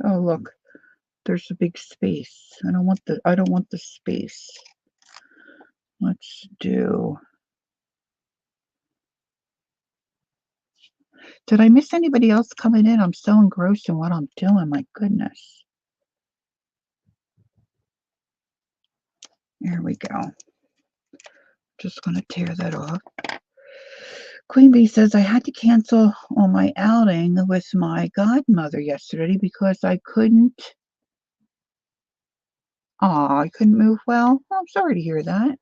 Oh, look, there's a big space. I don't want the space. Let's do. Did I miss anybody else coming in? I'm so engrossed in what I'm doing. My goodness. There we go. Just going to tear that off. Queen Bee says, I had to cancel on my outing with my godmother yesterday because I couldn't. Aw, I couldn't move well. Oh, I'm sorry to hear that.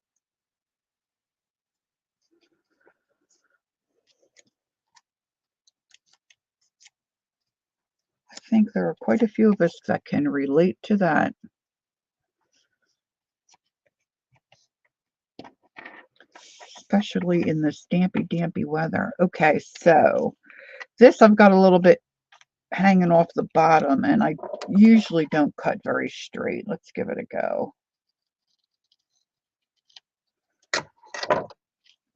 I think there are quite a few of us that can relate to that. Especially in this dampy weather. Okay, so this I've got a little bit hanging off the bottom, and I usually don't cut very straight. Let's give it a go.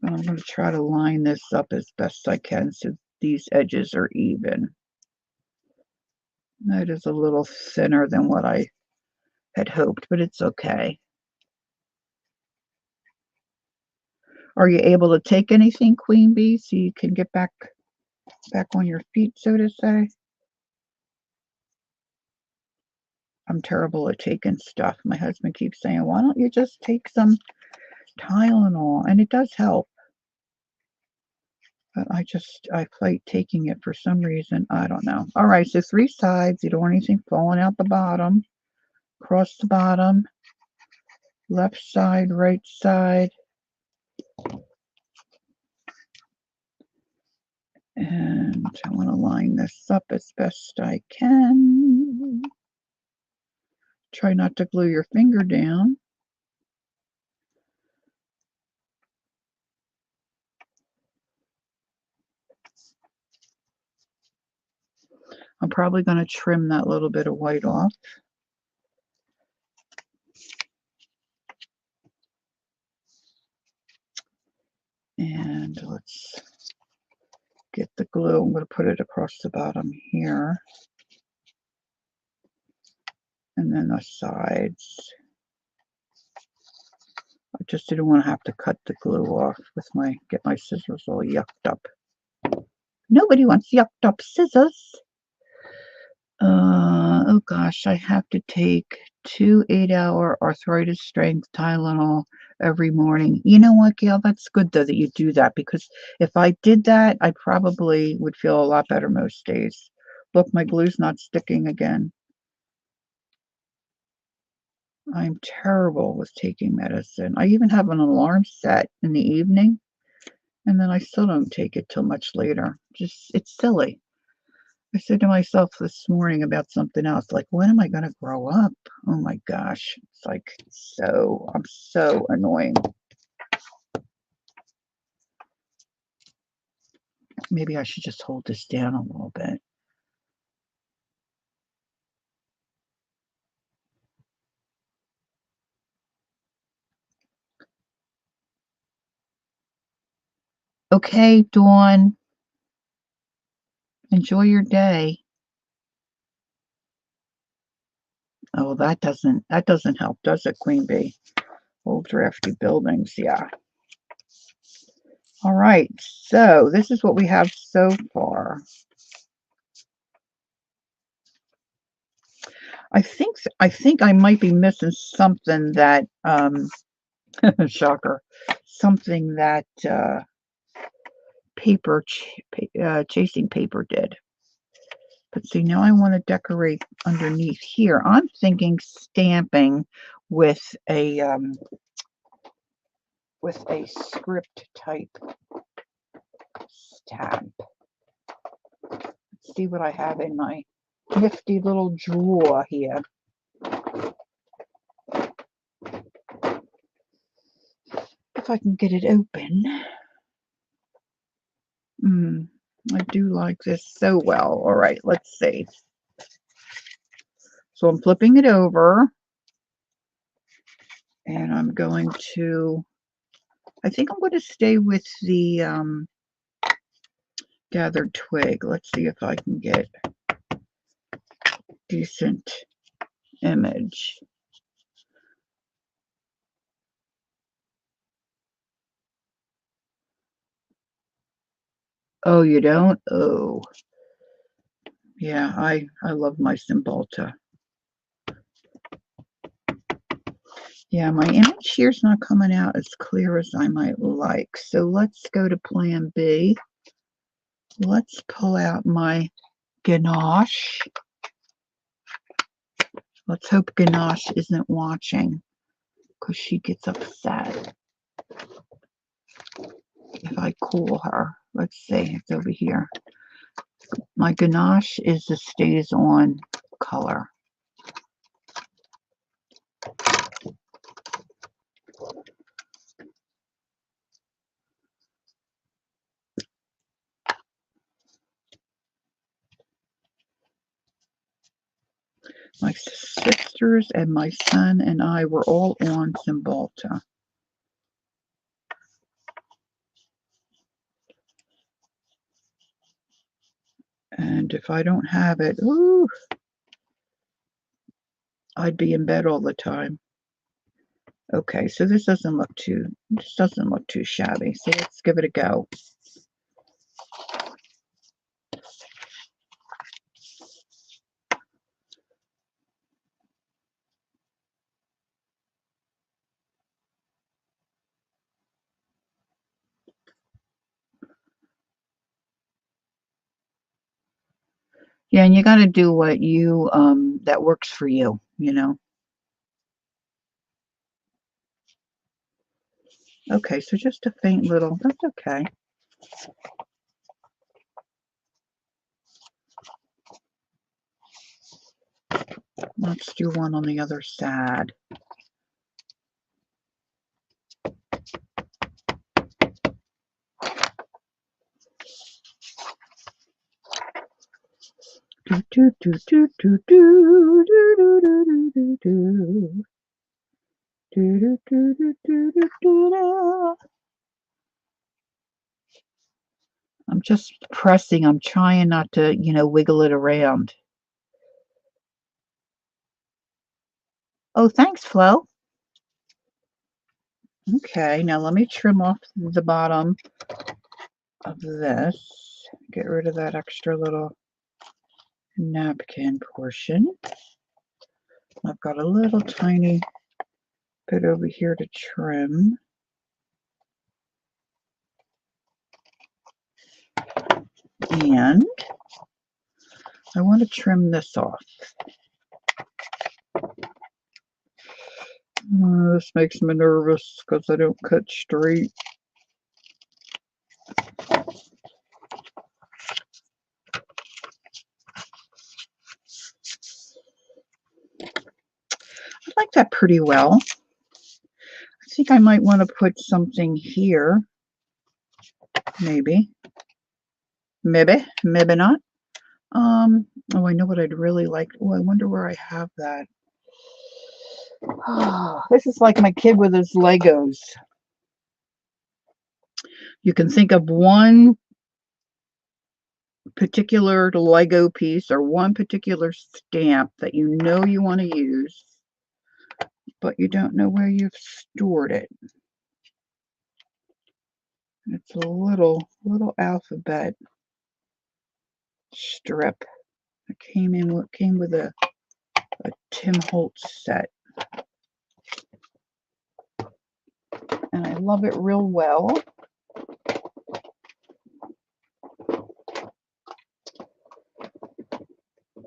I'm going to try to line this up as best I can so these edges are even. That is a little thinner than what I had hoped, but it's okay. Are you able to take anything, Queen Bee, so you can get back on your feet, so to say? I'm terrible at taking stuff. My husband keeps saying, why don't you just take some Tylenol? And it does help. But I fight taking it for some reason. I don't know. All right, so 3 sides. You don't want anything falling out the bottom. Across the bottom. Left side, right side. And I want to line this up as best I can. Try not to glue your finger down. I'm probably going to trim that little bit of white off. And let's get the glue. I'm going to put it across the bottom here. And then the sides. I just didn't want to have to cut the glue off with get my scissors all yucked up. Nobody wants yucked up scissors. Oh gosh, I have to take 2 8-hour arthritis strength Tylenol every morning. You know what, Gail? That's good though that you do that, because if I did that, I probably would feel a lot better most days. Look, my glue's not sticking again. I'm terrible with taking medicine. I even have an alarm set in the evening, and then I still don't take it till much later. Just, it's silly. I said to myself this morning about something else, like, when am I going to grow up? Oh my gosh. It's like, I'm so annoying. Maybe I should just hold this down a little bit. Okay, Dawn. Enjoy your day. Oh, that doesn't help, does it, Queen Bee? Old drafty buildings, yeah. All right, so this is what we have so far. I think I might be missing something that shocker, something that chasing paper did. But see, now I want to decorate underneath here. I'm thinking stamping with a script type stamp. Let's see what I have in my nifty little drawer here. If I can get it open. I do like this so well. All right, let's see. So I'm flipping it over. And I'm going to, I think I'm going to stay with the gathered twig. Let's see if I can get decent image. Oh, you don't? Oh, yeah, I love my Cymbalta. Yeah, my image here's not coming out as clear as I might like. So let's go to plan B. Let's pull out my ganache. Let's hope Ganache isn't watching because she gets upset if I cool her. Let's see, it's over here. My Ganache is the stays on color. My sisters and my son and I were all on Cymbalta. And if I don't have it, ooh, I'd be in bed all the time. Okay, so this doesn't look too shabby. So let's give it a go. Yeah, and you got to do what you that works for you, you know. Okay, so just a faint little, that's okay. Let's do one on the other side. Do, do, do, do, do, do, do, do, do, do, do. Do, do, do, do, do, do, do. I'm just pressing. I'm trying not to, wiggle it around. Oh, thanks, Flo. Okay, now let me trim off the bottom of this. Get rid of that extra little napkin portion. I've got a little tiny bit over here to trim. And I want to trim this off. This makes me nervous because I don't cut straight. I like that pretty well. I think I might want to put something here. Maybe. Maybe not. Oh, I know what I'd really like. Oh, I wonder where I have that. Oh, this is like my kid with his Legos. You can think of one particular Lego piece or one particular stamp that you know you want to use, but you don't know where you've stored it. It's a little alphabet strip. It came with a Tim Holtz set. And I love it real well.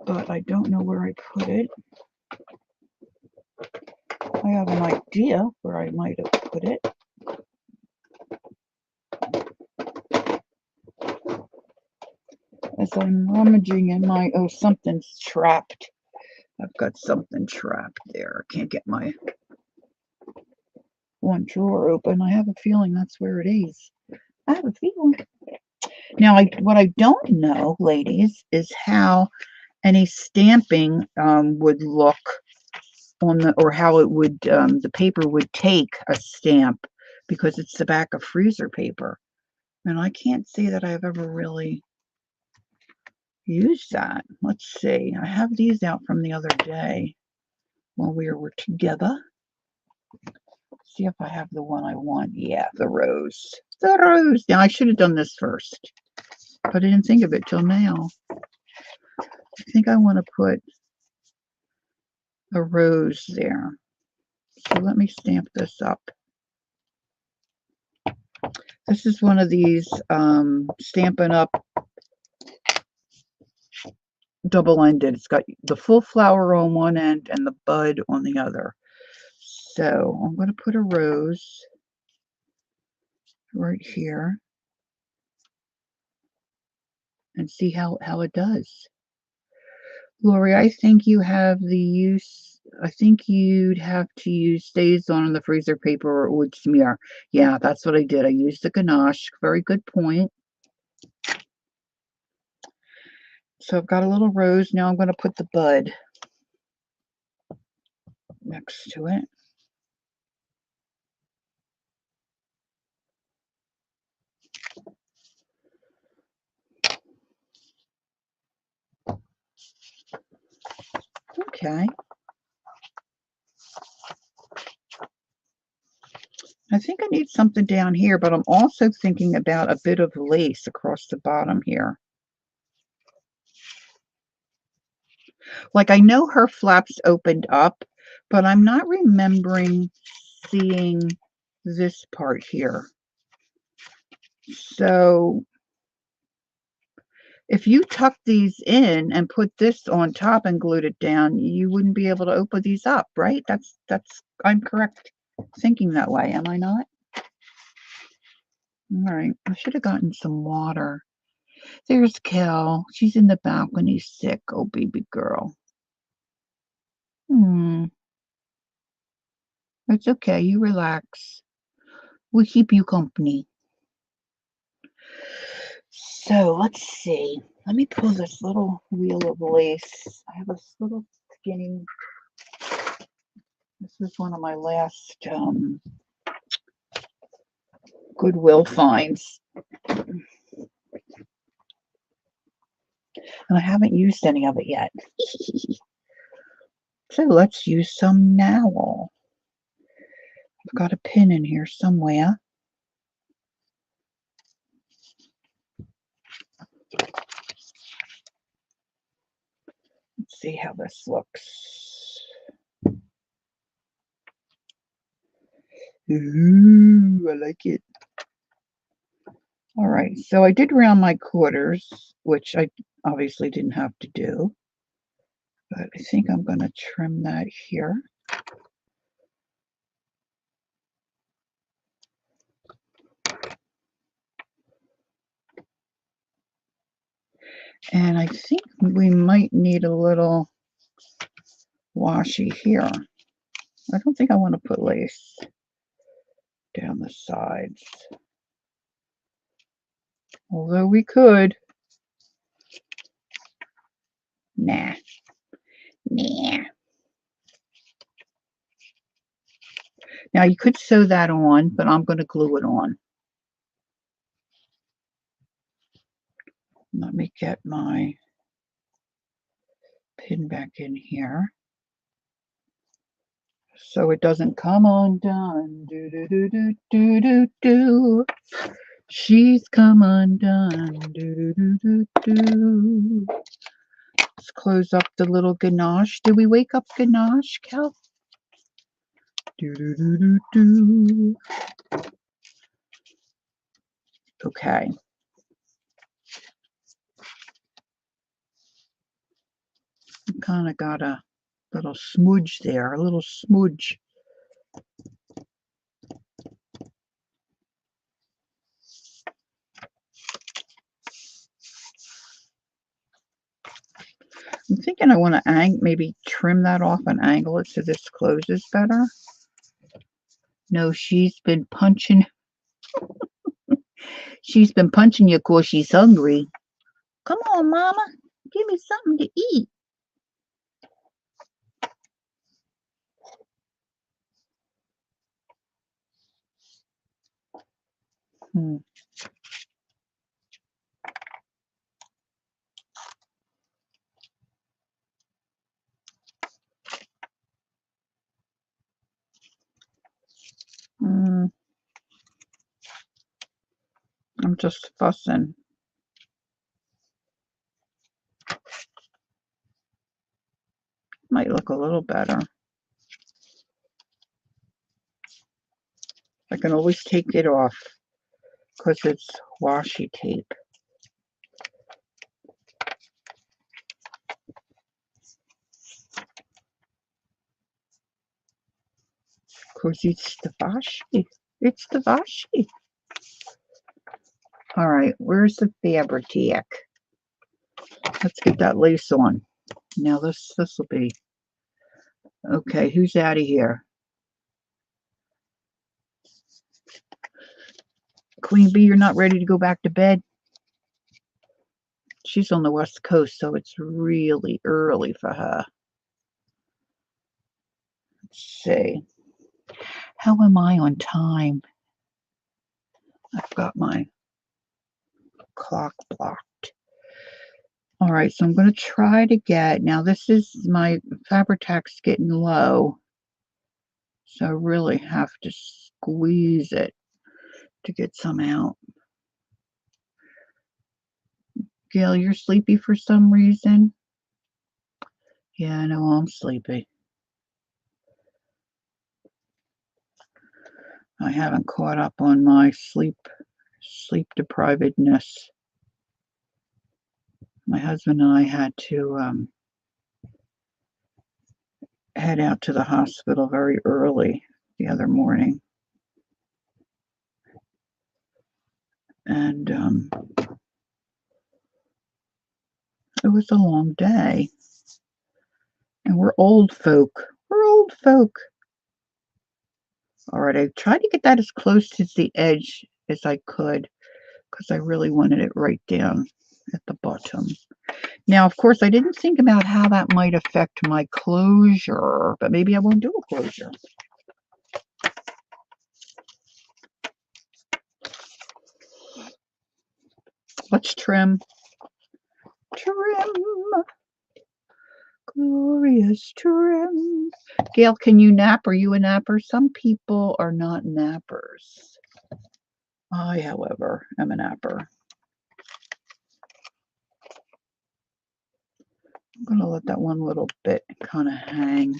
But I don't know where I put it. I have an idea where I might have put it. As I'm rummaging in my, oh, something's trapped. I've got something trapped there. I can't get my one drawer open. I have a feeling that's where it is. I have a feeling. Now, what I don't know, ladies, is how any stamping would look on the, or how it would, the paper would take a stamp, because it's the back of freezer paper. And I can't say that I've ever really used that. Let's see. I have these out from the other day when we were together. See if I have the one I want. Yeah, the rose. The rose. Now, I should have done this first, but I didn't think of it till now. I think I want to put a rose there. So let me stamp this up. This is one of these Stampin' Up! Double-ended. It's got the full flower on one end and the bud on the other. So I'm going to put a rose right here and see how it does. Lori, I think you have the use, I think you'd have to use stays on the freezer paper or it would smear. Yeah, that's what I did. I used the ganache. Very good point. So I've got a little rose. Now I'm going to put the bud next to it. Okay. I think I need something down here, but I'm also thinking about a bit of lace across the bottom here. Like, I know her flaps opened up, but I'm not remembering seeing this part here. So if you tuck these in and put this on top and glued it down, you wouldn't be able to open these up, right? That's I'm correct thinking that way, am I not? All right, I should have gotten some water. There's Kel. She's in the balcony sick. Oh, baby girl. It's okay. You relax. We'll keep you company. So let's see. Let me pull this little wheel of lace. I have a little skinny. This is one of my last Goodwill finds. And I haven't used any of it yet. So let's use some now. I've got a pin in here somewhere. Let's see how this looks. Ooh, I like it. All right, so I did round my quarters, which I obviously didn't have to do, but I think I'm going to trim that here. And I think we might need a little washi here. I don't think I want to put lace down the sides, although we could. Nah. Now you could sew that on, but I'm going to glue it on. Let me get my pin back in here so it doesn't come undone. Do do do do do do do. She's come undone. Do do do do do. Let's close up the little ganache. Did we wake up ganache, Kel? Do do do do do. Okay. Kind of got a little smudge there, a little smudge. I'm thinking I want to maybe trim that off and angle it so this closes better. No, she's been punching. She's been punching you because she's hungry. Come on, Mama. Give me something to eat. Hmm. I'm just fussing. Might look a little better. I can always take it off because it's washi tape. Because it's the washi. It's the washi. All right, where's the fabric? Let's get that lace on. Now this will be okay. Who's out of here? Queen Bee, you're not ready to go back to bed? She's on the West Coast, so it's really early for her. Let's see. How am I on time? I've got my clock blocked. All right, so I'm going to try to get, now this is my Fabri-Tac getting low, so I really have to squeeze it to get some out. Gail, you're sleepy for some reason? Yeah, I know I'm sleepy. I haven't caught up on my sleep deprivedness. My husband and I had to head out to the hospital very early the other morning. And it was a long day. And we're old folk. We're old folk. All right, I tried to get that as close to the edge as I could because I really wanted it right down at the bottom. Now, of course, I didn't think about how that might affect my closure, but maybe I won't do a closure. Let's trim. Trim. Glorious trim. Gail, can you nap? Are you a napper? Some people are not nappers. I, however, am a napper. I'm going to let that one little bit kind of hang.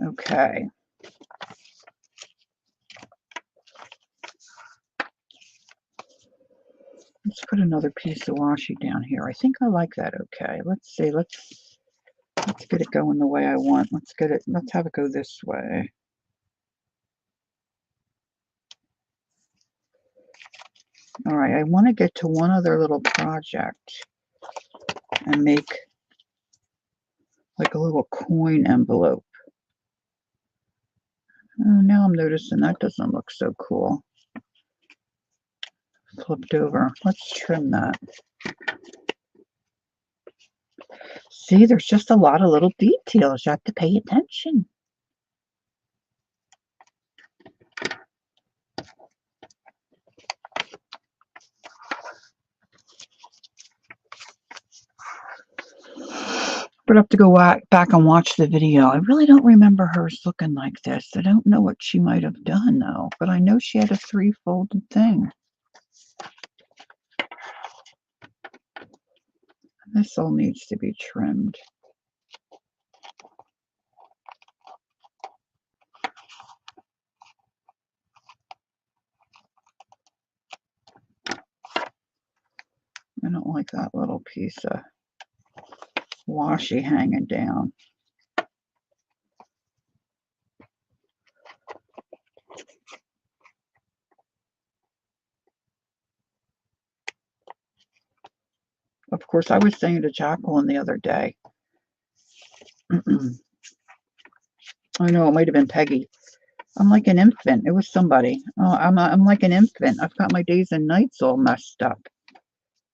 Okay. Let's put another piece of washi down here. I think I like that okay. Let's see. Let's get it going the way I want. Let's have it go this way. All right, I want to get to one other little project and make like a little coin envelope. Oh, now I'm noticing that doesn't look so cool. Flipped over. Let's trim that. See, there's just a lot of little details. You have to pay attention. But I have to go back and watch the video. I really don't remember hers looking like this. I don't know what she might have done, though. But I know she had a three-folded thing. This all needs to be trimmed. I don't like that little piece of washi hanging down. Of course, I was saying to Jacqueline the other day, I know it might have been Peggy. I'm like an infant. It was somebody. Oh, I'm like an infant. I've got my days and nights all messed up.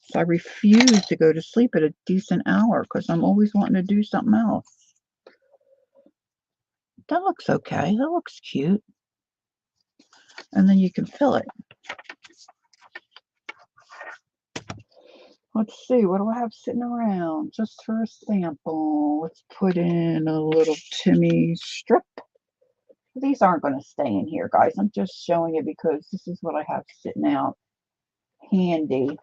So I refuse to go to sleep at a decent hour because I'm always wanting to do something else. That looks okay. That looks cute. And then you can fill it. Let's see, what do I have sitting around? Just for a sample. Let's put in a little Timmy strip. These aren't going to stay in here, guys. I'm just showing you because this is what I have sitting out handy.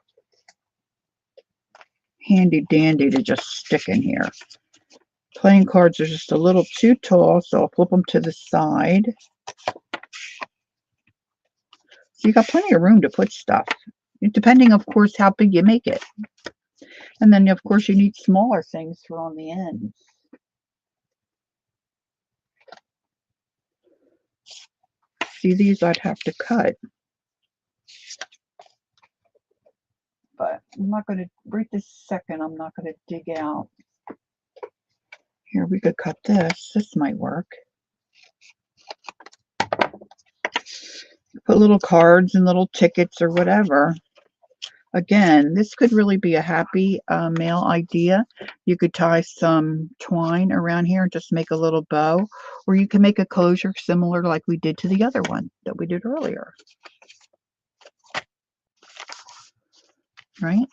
Handy dandy to just stick in here. Playing cards are just a little too tall, so I'll flip them to the side. So you got plenty of room to put stuff, depending, of course, how big you make it. And then, of course, you need smaller things for on the ends. See, these I'd have to cut. But I'm not going to, right this second, I'm not going to dig out. Here, we could cut this. This might work. Put little cards and little tickets or whatever. Again, this could really be a happy mail idea. You could tie some twine around here and just make a little bow, or you can make a closure similar like we did to the other one that we did earlier. Right?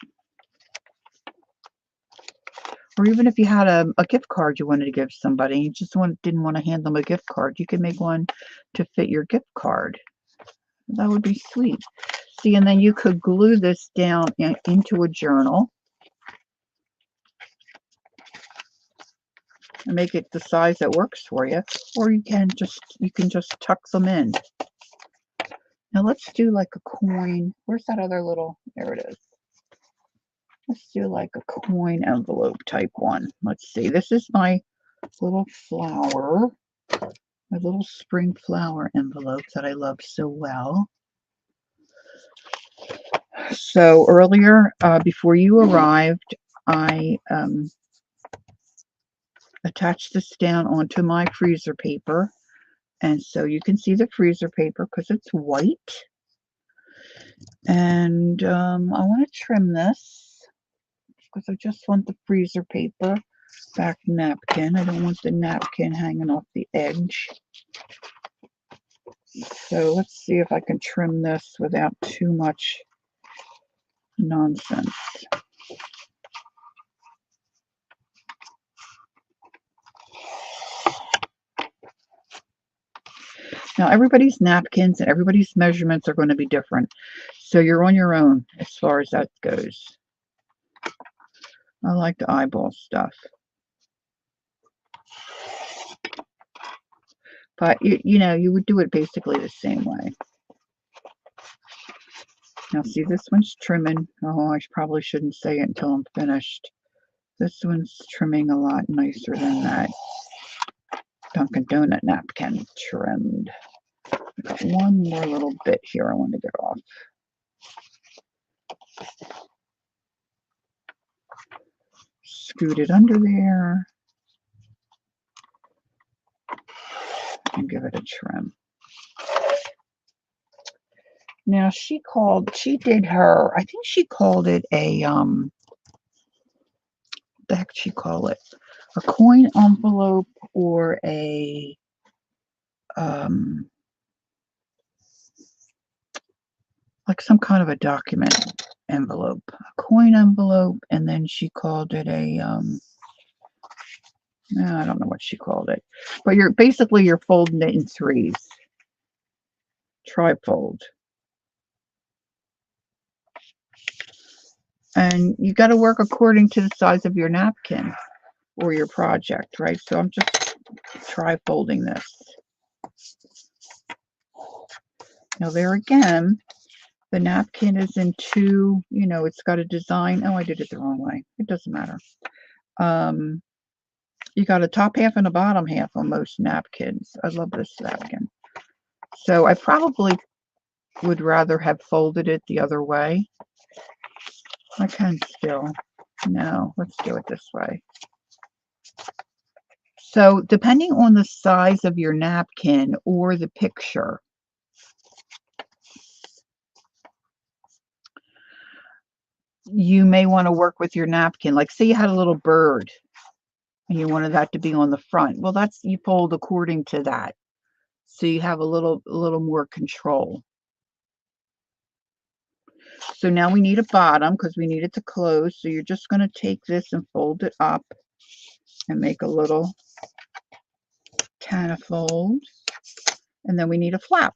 Or even if you had a gift card you wanted to give somebody, you just didn't want to hand them a gift card, you could make one to fit your gift card. That would be sweet. See, and then you could glue this down into a journal and make it the size that works for you, or you can just tuck them in. Now let's do like a coin. Where's that other little? There it is. Let's do like a coin envelope type one. Let's see. This is my little flower, my little spring flower envelope that I love so well. So earlier, before you arrived, I attached this down onto my freezer paper. And so you can see the freezer paper because it's white. And I want to trim this because I just want the freezer paper back napkin. I don't want the napkin hanging off the edge. So let's see if I can trim this without too much nonsense. Now everybody's napkins and everybody's measurements are going to be different. So you're on your own as far as that goes. I like the eyeball stuff. But you know, you would do it basically the same way. Now see, this one's trimming. Oh, I probably shouldn't say it until I'm finished. This one's trimming a lot nicer than that Dunkin' Donut napkin trimmed. I got one more little bit here I want to get off. Scoot it under there and give it a trim. Now she did her, I think she called it a, what the heck did she call it? A coin envelope or a, like some kind of a document envelope, a coin envelope, and then she called it a, I don't know what she called it, but you're folding it in threes, trifold. And you got to work according to the size of your napkin or your project, right? So I'm just tri-folding this. Now there again, the napkin is in two, you know, it's got a design. Oh, I did it the wrong way. It doesn't matter. You got a top half and a bottom half on most napkins. I love this napkin. So I probably would rather have folded it the other way. I can still. No, let's do it this way. So depending on the size of your napkin or the picture, you may want to work with your napkin. Like say you had a little bird and you wanted that to be on the front. Well, that's, you fold according to that. So you have a little more control. So now we need a bottom because we need it to close. So you're just going to take this and fold it up and make a little canafold. And then we need a flap.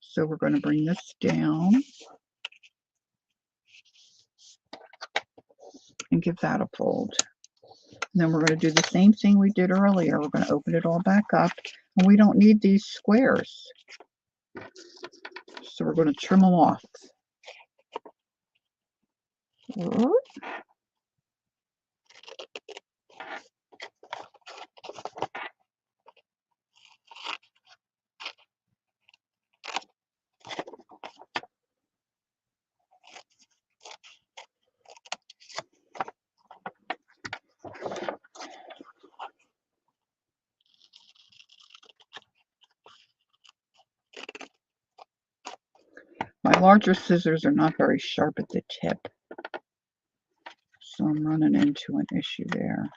So we're going to bring this down and give that a fold. And then we're going to do the same thing we did earlier. We're going to open it all back up. And we don't need these squares. So we're going to trim them off. My larger scissors are not very sharp at the tip, so I'm running into an issue there.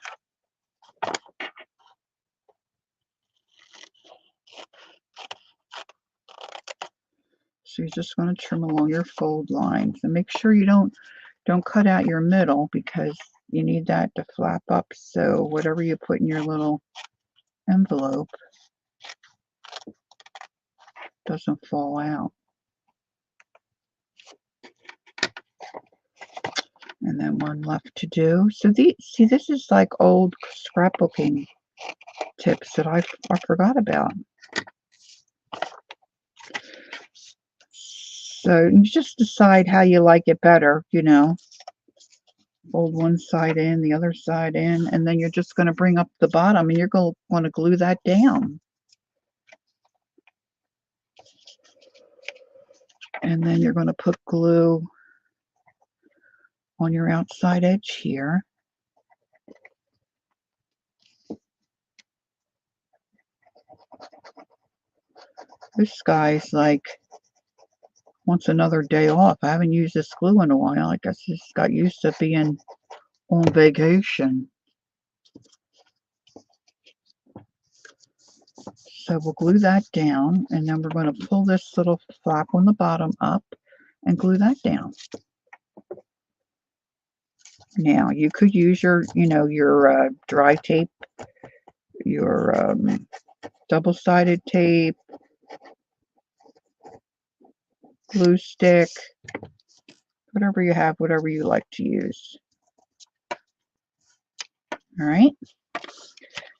So you're just going to trim along your fold lines and make sure you don't cut out your middle because you need that to flap up, so whatever you put in your little envelope doesn't fall out. And then one left to do. So see, this is like old scrapbooking tips that I forgot about. So you just decide how you like it better, you know. Fold one side in, the other side in, and then you're just going to bring up the bottom and you're going to want to glue that down. And then you're going to put glue on your outside edge here. This guy's like wants another day off. I haven't used this glue in a while. I guess he's got used to being on vacation. So we'll glue that down, and then we're going to pull this little flap on the bottom up and glue that down. Now you could use your, your dry tape, your double-sided tape, glue stick, whatever you have, whatever you like to use. All right.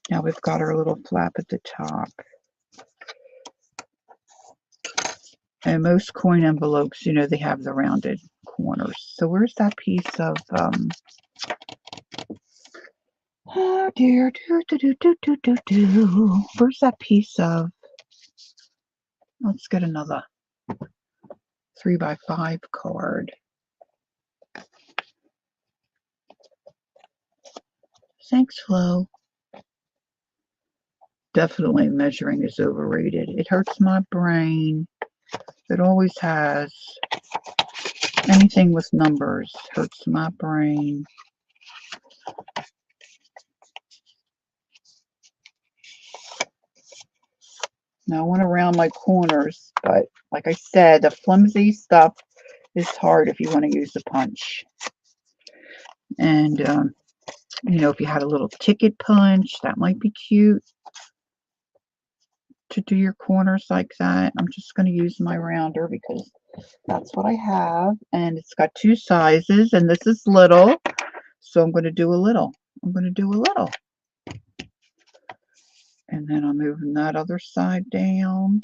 Now we've got our little flap at the top. And most coin envelopes, they have the rounded corners. So where's that piece of, oh dear, where's that piece of, let's get another 3x5 card. Thanks, Flo. Definitely measuring is overrated. It hurts my brain. It always has. Anything with numbers hurts my brain. Now I want to round my corners, but like I said, the flimsy stuff is hard if you want to use the punch. And, if you had a little ticket punch, that might be cute to do your corners like that. I'm just going to use my rounder because that's what I have. And it's got two sizes, and this is little. So I'm going to do a little. I'm going to do a little. And then I'm moving that other side down.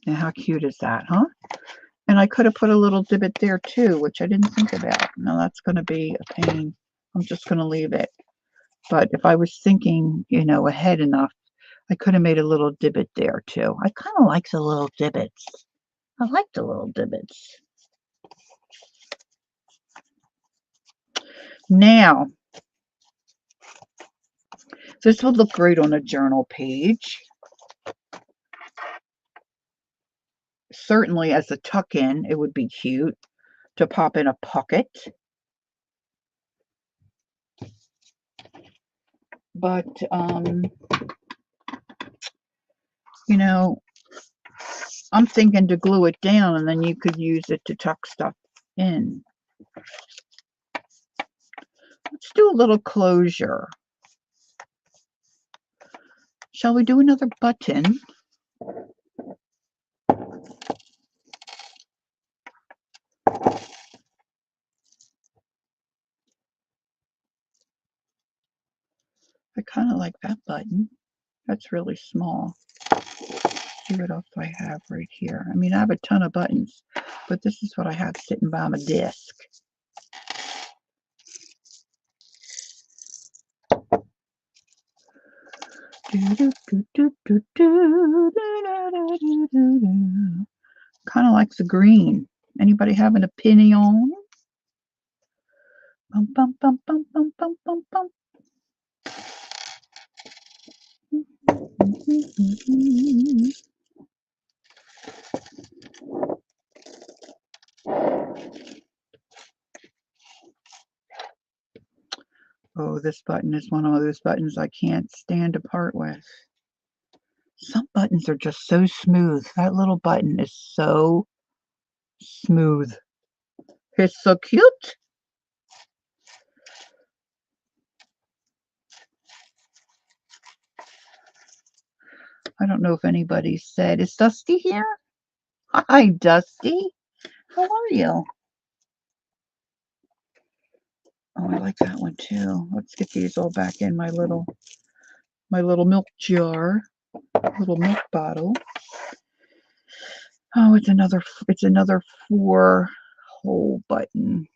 Now, how cute is that, huh? And I could have put a little divot there too, which I didn't think about. Now that's going to be a pain. I'm just going to leave it. But if I was thinking, ahead enough, I could have made a little divot there too. I kind of like the little divots. I like the little divots. Now, this would look great on a journal page. certainly as a tuck-in, it would be cute to pop in a pocket. But, you know, I'm thinking to glue it down and then you could use it to tuck stuff in. Let's do a little closure. Shall we do another button? I kind of like that button. That's really small. See what else I have right here. I mean, I have a ton of buttons, but this is what I have sitting by my desk. Kind of like the green. Anybody have an opinion? Bum, bum, bum, bum, bum, bum, bum, bum. Oh, this button is one of those buttons I can't stand to part with. Some buttons are just so smooth. That little button is so smooth. It's so cute. I don't know if anybody said, is Dusty here? Hi, Dusty. How are you? Oh, I like that one too. Let's get these all back in my little milk jar, little milk bottle. Oh, it's another 4-hole button.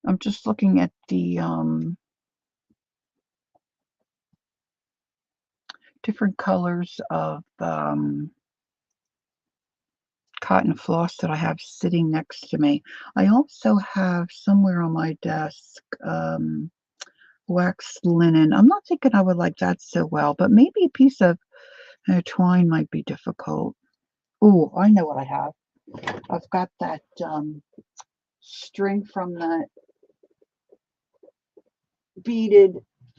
I'm just looking at the different colors of cotton floss that I have sitting next to me. I also have somewhere on my desk waxed linen. I'm not thinking I would like that so well, but maybe a piece of twine might be difficult. Oh, I know what I have. I've got that string from that beaded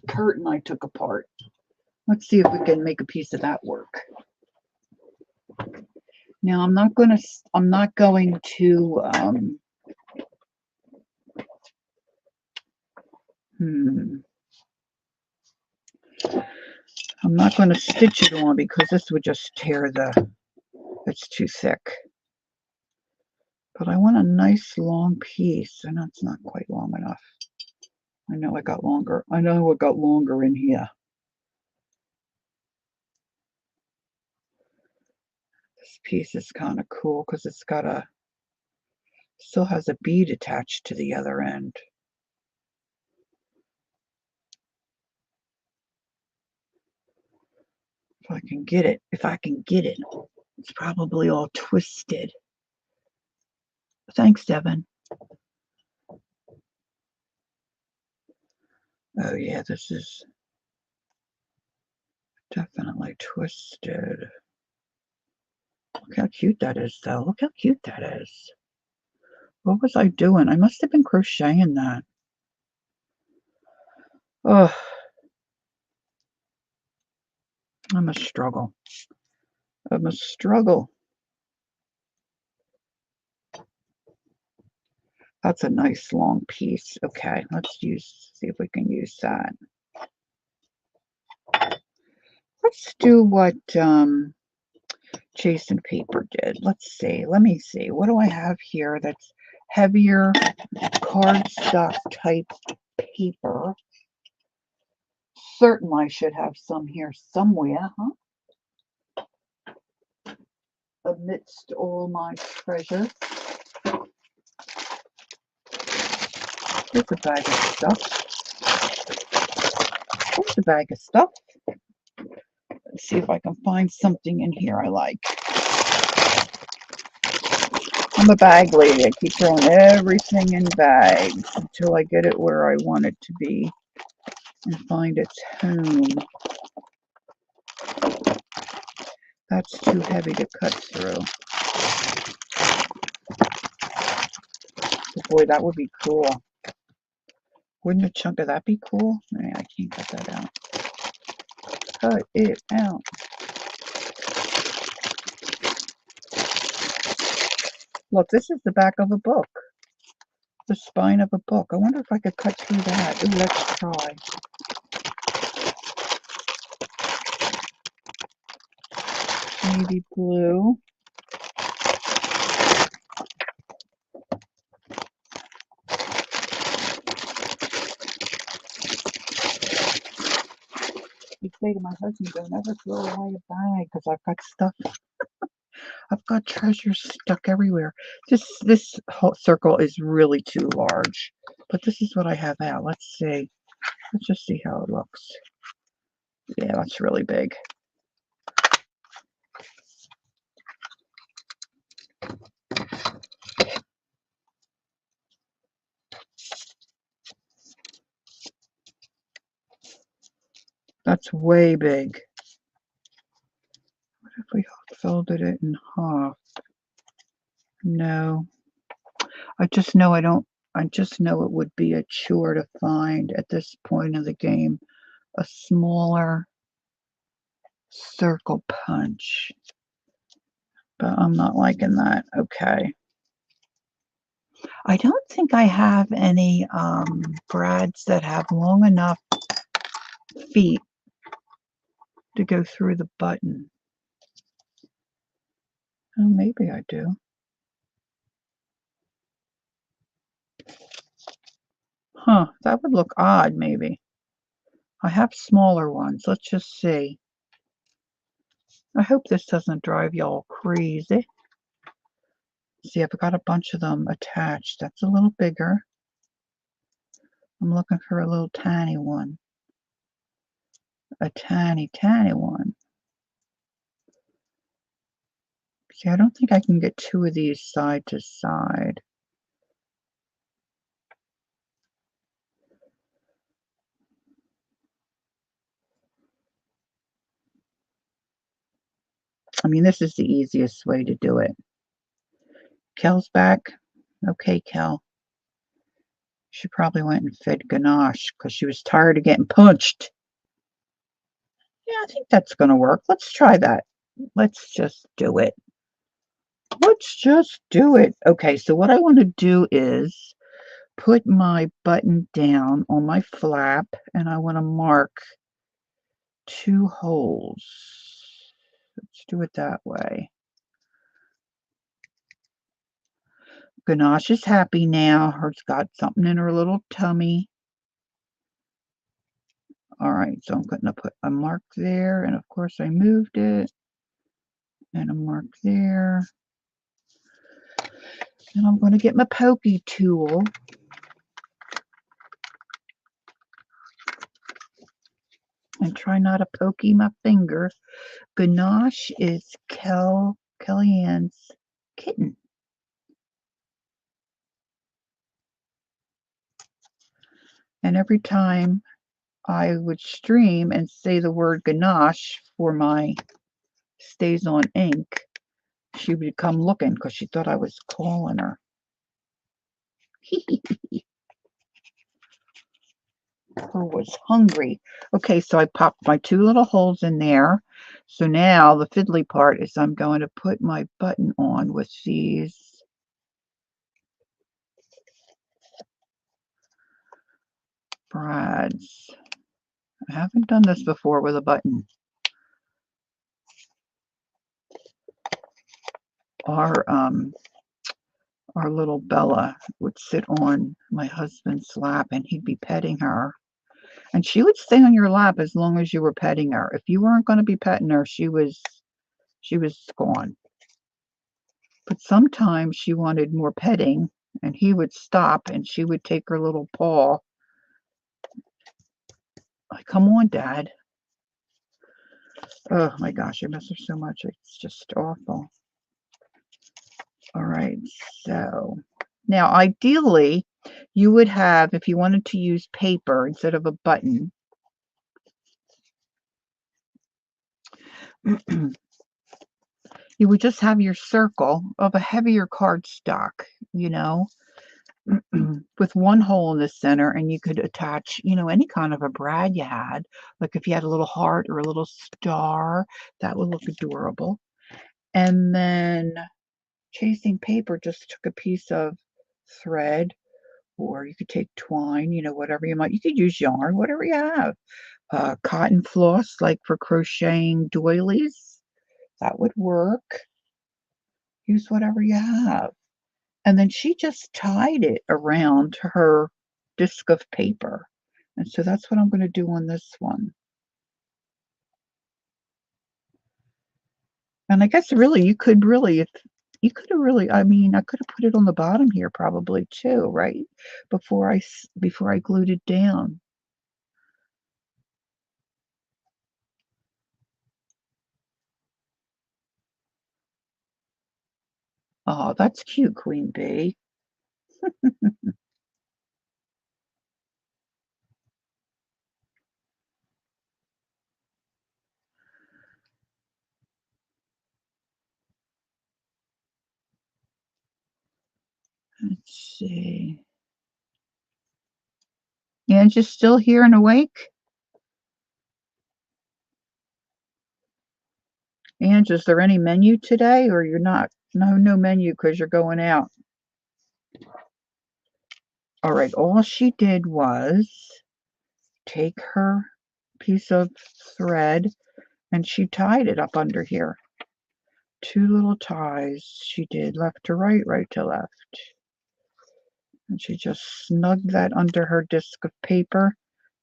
curtain I took apart. Let's see if we can make a piece of that work. Now I'm not going to I'm not going to stitch it on because this would just tear it's too thick. But I want a nice long piece, and that's not quite long enough. I know it got longer. I know it got longer in here. This piece is kind of cool because it's got still has a bead attached to the other end. If I can get it. It's probably all twisted. Thanks, Devin. Oh yeah, this is definitely twisted. Look how cute that is, though. Look how cute that is. What was I doing? I must have been crocheting that. Oh, I'm a struggle. That's a nice long piece. Okay, see if we can use that. Let's do what Jason Paper did. Let's see. Let me see. What do I have here that's heavier cardstock type paper? Certainly I should have some here somewhere, huh? Amidst all my treasure. Here's a bag of stuff. Let's see if I can find something in here I like. I'm a bag lady. I keep throwing everything in bags until I get it where I want it to be and find its home. That's too heavy to cut through. But boy, that would be cool. Wouldn't a chunk of that be cool? Man, I can't cut that out. Cut it out. Look, this is the back of a book. The spine of a book. I wonder if I could cut through that. Ooh, let's try. Navy blue. I say to my husband, don't ever throw away a bag because I've got stuff. I've got treasures stuck everywhere. This whole circle is really too large, but this is what I have out. Let's see. Let's just see how it looks. Yeah, that's really big. That's way big. What if we folded it in half? No. I just know I just know it would be a chore to find at this point of the game a smaller circle punch. But I'm not liking that. Okay. I don't think I have any brads that have long enough feet to go through the button. Oh, maybe I do. Huh, that would look odd, maybe. I have smaller ones. Let's just see. I hope this doesn't drive y'all crazy. See, I've got a bunch of them attached. That's a little bigger. I'm looking for a little tiny one. A tiny, tiny one. See, I don't think I can get two of these side to side. I mean, this is the easiest way to do it. Kel's back. Okay, Kel. She probably went and fed Ganache because she was tired of getting punched. Yeah, I think that's going to work. Let's try that. Let's just do it. Let's just do it. Okay, so what I want to do is put my button down on my flap and I want to mark 2 holes. Let's do it that way. Ganache is happy now. Her's got something in her little tummy. All right, so I'm going to put a mark there, and of course I moved it, and a mark there. And I'm going to get my pokey tool. And try not to pokey my finger. Ganache is Kellyanne's kitten. And every time I would stream and say the word Ganache for my Stays on Ink, she would come looking because she thought I was calling her. Her was hungry. Okay, so I popped my 2 little holes in there. So now the fiddly part is I'm going to put my button on with these brads. I haven't done this before with a button. Our little Bella would sit on my husband's lap and he'd be petting her. And she would stay on your lap as long as you were petting her. If you weren't going to be petting her, she was gone. But sometimes she wanted more petting and he would stop and she would take her little paw. Like, come on, Dad. Oh my gosh, I miss her so much. It's just awful. All right, so now ideally you would have, if you wanted to use paper instead of a button, you would just have your circle of a heavier cardstock, you know, with one hole in the center, and you could attach, you know, any kind of a brad you had. Like if you had a little heart or a little star, that would look adorable. And then chasing paper just took a piece of thread, or you could take twine, you know, whatever you might. You could use yarn, whatever you have. Cotton floss, like for crocheting doilies, that would work. Use whatever you have. And then she just tied it around her disc of paper. And so that's what I'm going to do on this one. And I guess really, you could really, if you could have really, I mean, I could have put it on the bottom here probably too, right? Before I glued it down. Oh, that's cute, Queen Bee. Let's see. Angie's still here and awake? Ange, is there any menu today, or you're not? No menu because you're going out. All right, all she did was take her piece of thread and she tied it up under here. Two little ties she did, left to right, right to left. And she just snugged that under her disc of paper,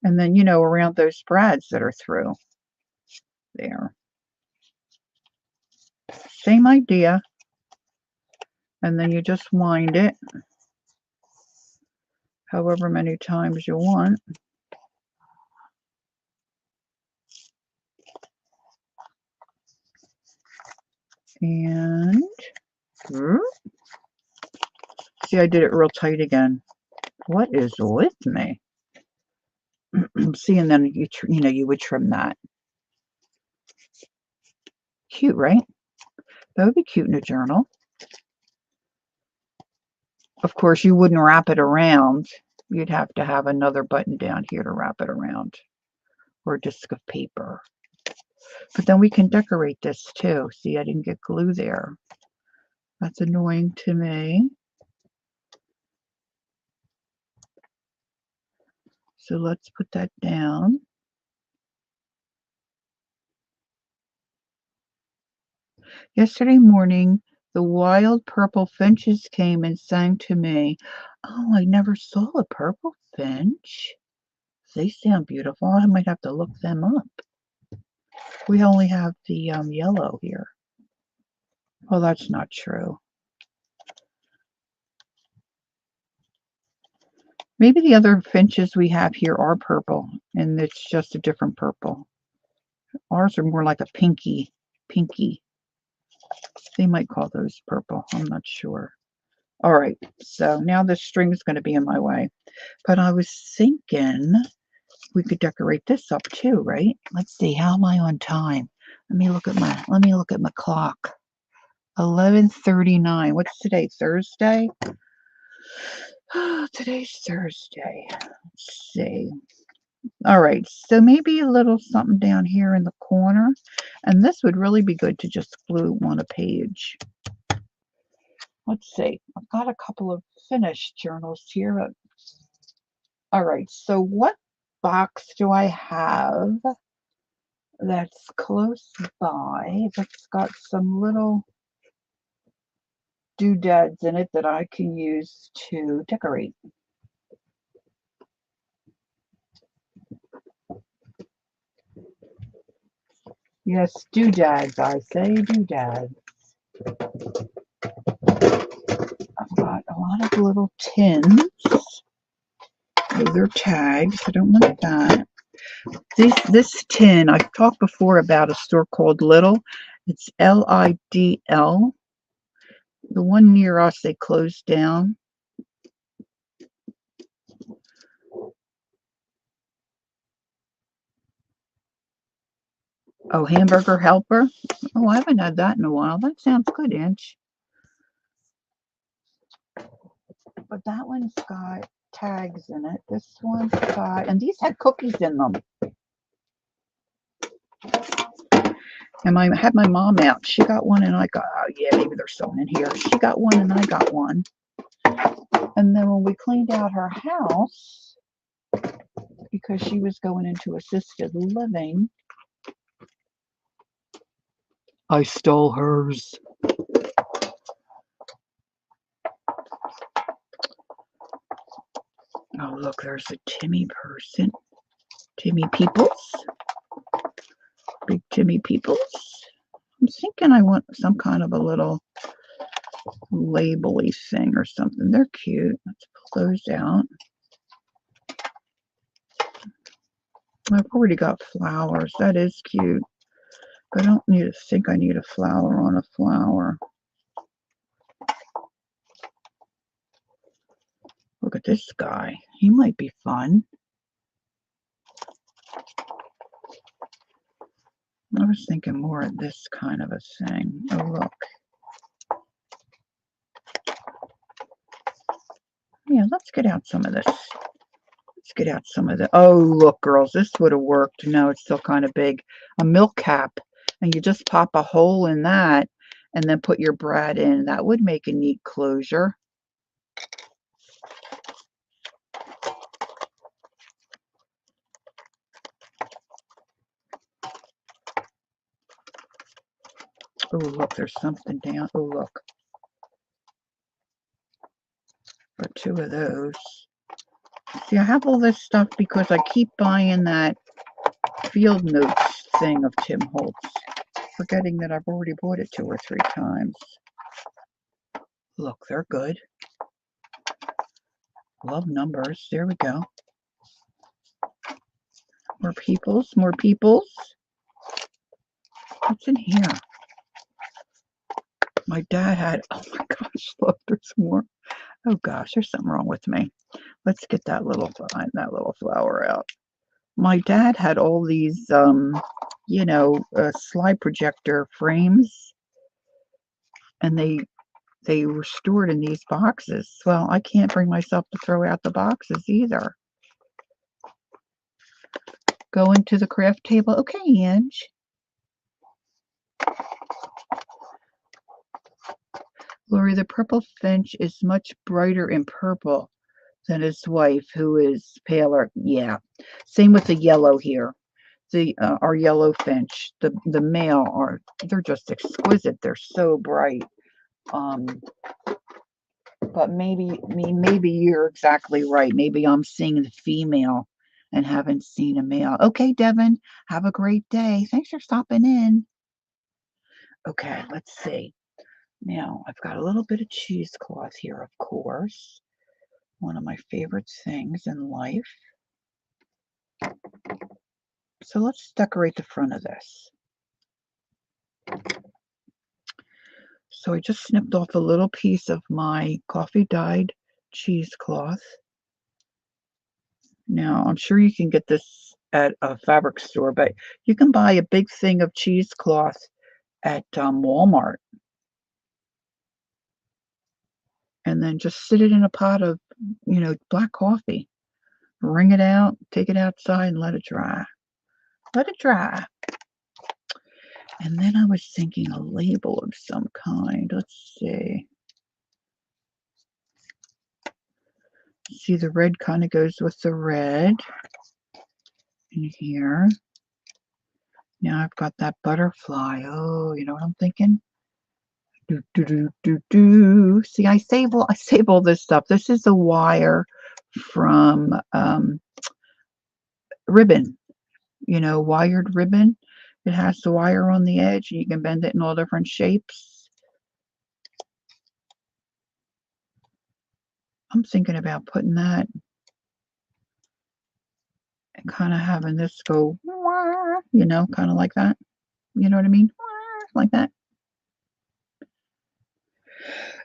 and then, you know, around those brads that are through there. Same idea. And then you just wind it however many times you want. And see, I did it real tight again. What is with me? See, and then you know, you would trim that. Cute, right? That would be cute in a journal. Of course, you wouldn't wrap it around. You'd have to have another button down here to wrap it around, or a disc of paper. But then we can decorate this too. See, I didn't get glue there. That's annoying to me. So let's put that down. Yesterday morning, the wild purple finches came and sang to me. Oh, I never saw a purple finch. They sound beautiful. I might have to look them up. We only have the yellow here. Oh, that's not true. Maybe the other finches we have here are purple, and it's just a different purple. Ours are more like a pinky. They might call those purple. I'm not sure. All right, so now this string is going to be in my way. But I was thinking we could decorate this up too, right? Let's see, how am I on time? Let me look at my clock. 11:39. What's today? Thursday? Oh, today's Thursday. Let's see. All right, so maybe a little something down here in the corner. And this would really be good to just glue on a page. Let's see. I've got a couple of finished journals here. All right, so what box do I have that's close by that's got some little doodads in it that I can use to decorate? Yes, doodads, I say doodads. I've got a lot of little tins. Those are tags. I don't want that. This tin, I've talked before about a store called Lidl. It's Lidl. The one near us, they closed down. Oh, Hamburger Helper. Oh, I haven't had that in a while. That sounds good, Inch. But that one's got tags in it. This one's got, and these had cookies in them. And I had my mom out. She got one and I got, oh yeah, maybe there's some in here. She got one and I got one. And then when we cleaned out her house, because she was going into assisted living, I stole hers. Oh, look, there's a Timmy person. Timmy Peoples. Big Timmy Peoples. I'm thinking I want some kind of a little label-y thing or something. They're cute. Let's pull those out. I've already got flowers. That is cute. But I don't need to think I need a flower on a flower. Look at this guy. He might be fun. I was thinking more of this kind of a thing. Oh, look. Yeah, let's get out some of this. Let's get out some of the, oh, look, girls, this would have worked. No, it's still kind of big. A milk cap. And you just pop a hole in that and then put your brad in. That would make a neat closure. Oh, look, there's something down. Oh, look. For two of those. See, I have all this stuff because I keep buying that field notes thing of Tim Holtz, forgetting that I've already bought it 2 or 3 times. Look, they're good. Love numbers. There we go. More peoples, more peoples. What's in here? My dad had, oh my gosh, look, there's more. Oh gosh, there's something wrong with me. Let's get that little flower out. My dad had all these, slide projector frames, and they were stored in these boxes. Well, I can't bring myself to throw out the boxes either. Going to the craft table. Okay, Ange. Lori, the purple finch is much brighter in purple than his wife, who is paler. Yeah. Same with the yellow here. Our yellow finch, the male, they're just exquisite. They're so bright. But maybe you're exactly right. Maybe I'm seeing the female and haven't seen a male. Okay, Devin, have a great day. Thanks for stopping in. Okay, let's see. Now, I've got a little bit of cheesecloth here, of course. One of my favorite things in life. So let's decorate the front of this. So I just snipped off a little piece of my coffee dyed cheesecloth. Now, I'm sure you can get this at a fabric store, but you can buy a big thing of cheesecloth at Walmart. And then just sit it in a pot of, black coffee. Wring it out, take it outside, and let it dry. Let it dry. And then I was thinking a label of some kind. Let's see. See, the red kind of goes with the red in here. Now I've got that butterfly. Oh, you know what I'm thinking? Do, do, do, do, do. See, I save all this stuff. This is a wire from ribbon, wired ribbon. It has the wire on the edge, and you can bend it in all different shapes. I'm thinking about putting that and kind of having this go, kind of like that. You know what I mean? Like that.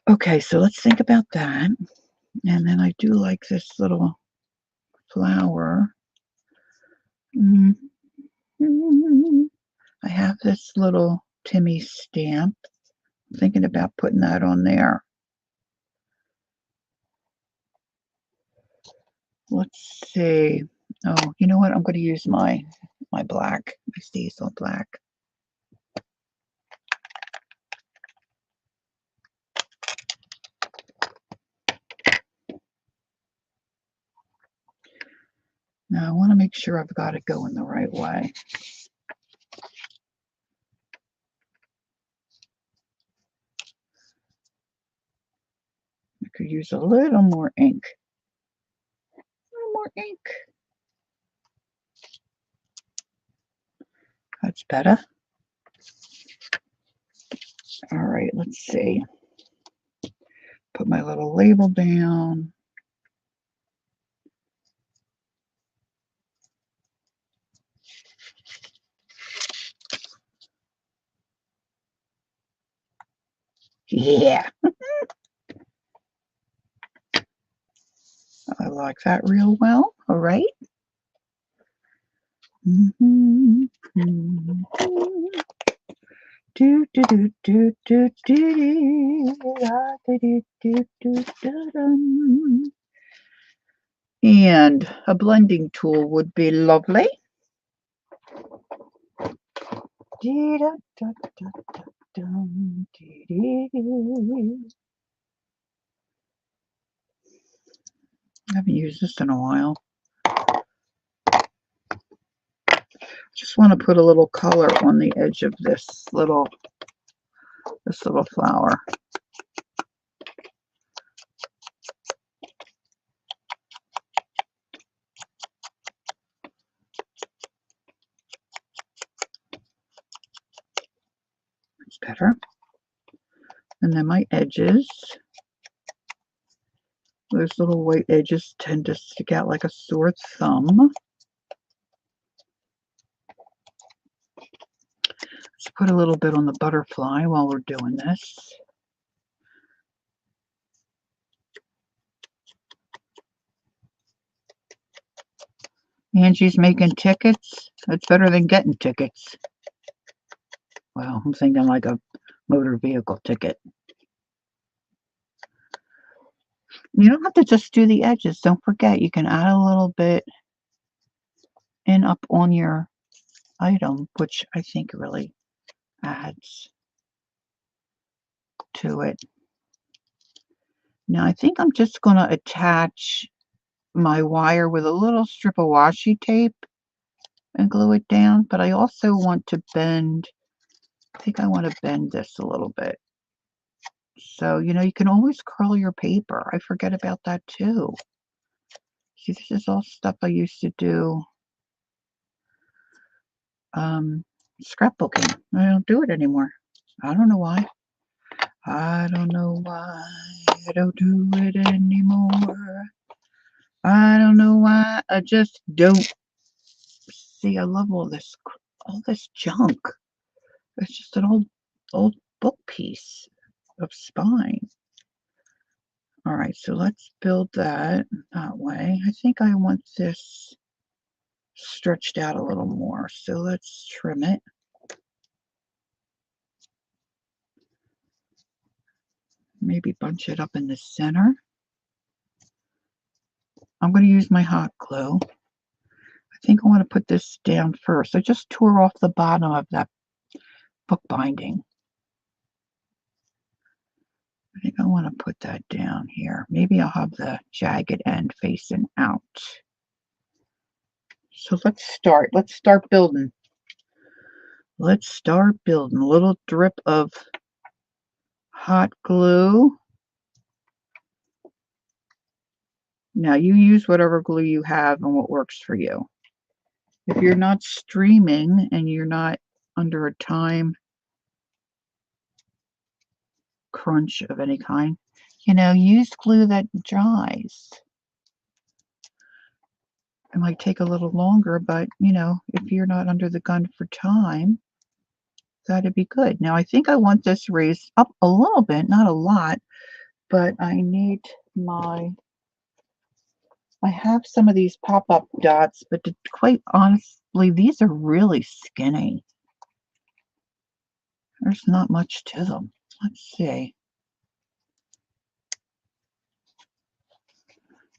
Okay, so let's think about that. And then I do like this little flower. Mm, I have this little Timmy stamp. I'm thinking about putting that on there. Let's see. Oh, you know what? I'm going to use my black, my Cecil black. Now I want to make sure I've got it going the right way. I could use a little more ink. A little more ink. That's better. All right, let's see. Put my little label down. Yeah, I like that real well. All right. Do do do do do do do do do do. And a blending tool would be lovely. I haven't used this in a while. Just want to put a little color on the edge of this little flower. That's better. And then my edges. Those little white edges tend to stick out like a sore thumb. Let's put a little bit on the butterfly while we're doing this. Angie's making tickets. It's better than getting tickets. Well, I'm thinking like a motor vehicle ticket. You don't have to just do the edges. Don't forget, you can add a little bit in up on your item, which I think really adds to it. Now, I think I'm just going to attach my wire with a little strip of washi tape and glue it down, but I also want to bend, I think I want to bend this a little bit. So, you know, you can always curl your paper. I forget about that too. See, this is all stuff I used to do scrapbooking. I don't do it anymore. I don't know why. I don't know why I don't do it anymore. I don't know why I just don't. See, I love all this junk. It's just an old book piece of spine. All right, so let's build that way. I think I want this stretched out a little more, so let's trim it. Maybe bunch it up in the center. I'm going to use my hot glue. I think I want to put this down first. I just tore off the bottom of that book binding. I think I want to put that down here. Maybe I'll have the jagged end facing out. So let's start. Let's start building. Let's start building. A little drip of hot glue. Now you use whatever glue you have and what works for you. If you're not streaming and you're not under a time crunch of any kind, you know, use glue that dries. It might take a little longer, but you know, if you're not under the gun for time, that'd be good. Now I think I want this raised up a little bit, not a lot, but I need I have some of these pop-up dots, but quite honestly, these are really skinny. There's not much to them. Let's see.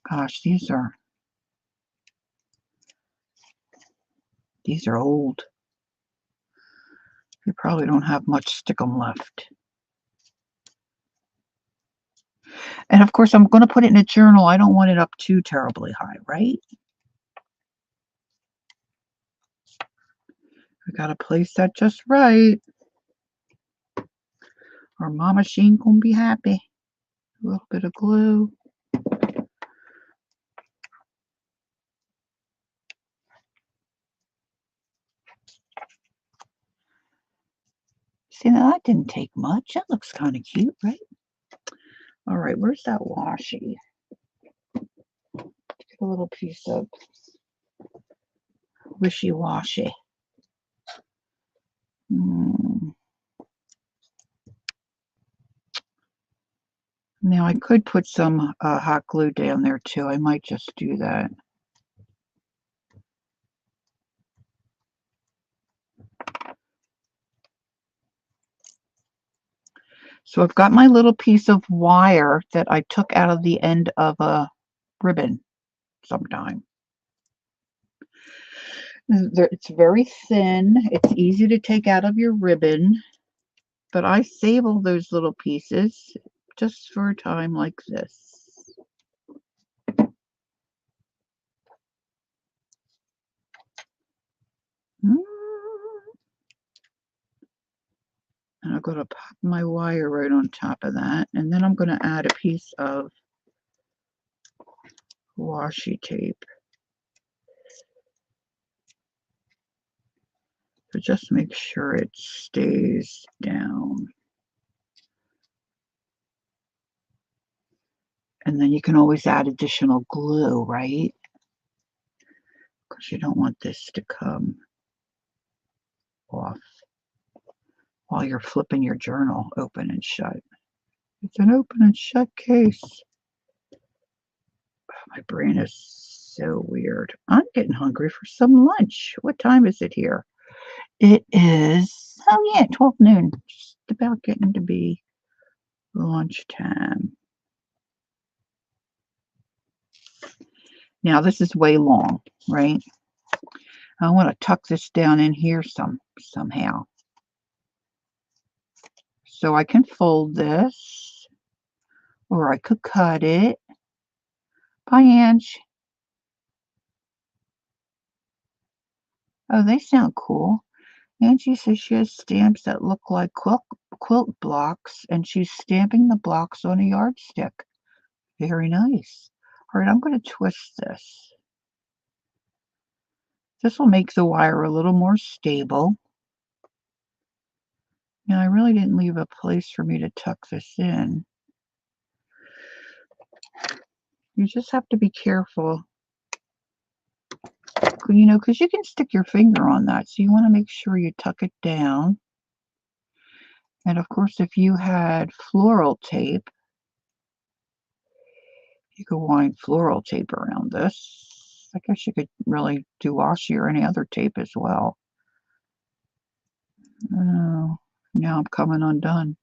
Gosh, these are old. You probably don't have much stickum left. And of course, I'm going to put it in a journal. I don't want it up too terribly high, right? I got to place that just right, or Mama she ain't going to be happy. A little bit of glue. See, now that didn't take much. That looks kind of cute, right? All right, where's that washi? Get a little piece of wishy-washy. Now I could put some hot glue down there too. I might just do that. So I've got my little piece of wire that I took out of the end of a ribbon sometime. It's very thin. It's easy to take out of your ribbon, but I save all those little pieces just for a time like this. And I'm going to pop my wire right on top of that, and then I'm going to add a piece of washi tape. So just make sure it stays down. And then you can always add additional glue, right? Because you don't want this to come off while you're flipping your journal open and shut. It's an open and shut case. My brain is so weird. I'm getting hungry for some lunch. What time is it here? It is, oh yeah, 12 noon. Just about getting to be lunchtime. Now this is way long, right? I want to tuck this down in here somehow. So I can fold this, or I could cut it. Bye, Ange. Oh, they sound cool. Angie says she has stamps that look like quilt blocks, and she's stamping the blocks on a yardstick. Very nice. All right, I'm going to twist this. This will make the wire a little more stable. Now, I really didn't leave a place for me to tuck this in. You just have to be careful, you know, because you can stick your finger on that. So you want to make sure you tuck it down. And of course, if you had floral tape, you could wind floral tape around this. I guess you could really do washi or any other tape as well. Oh, now I'm coming undone.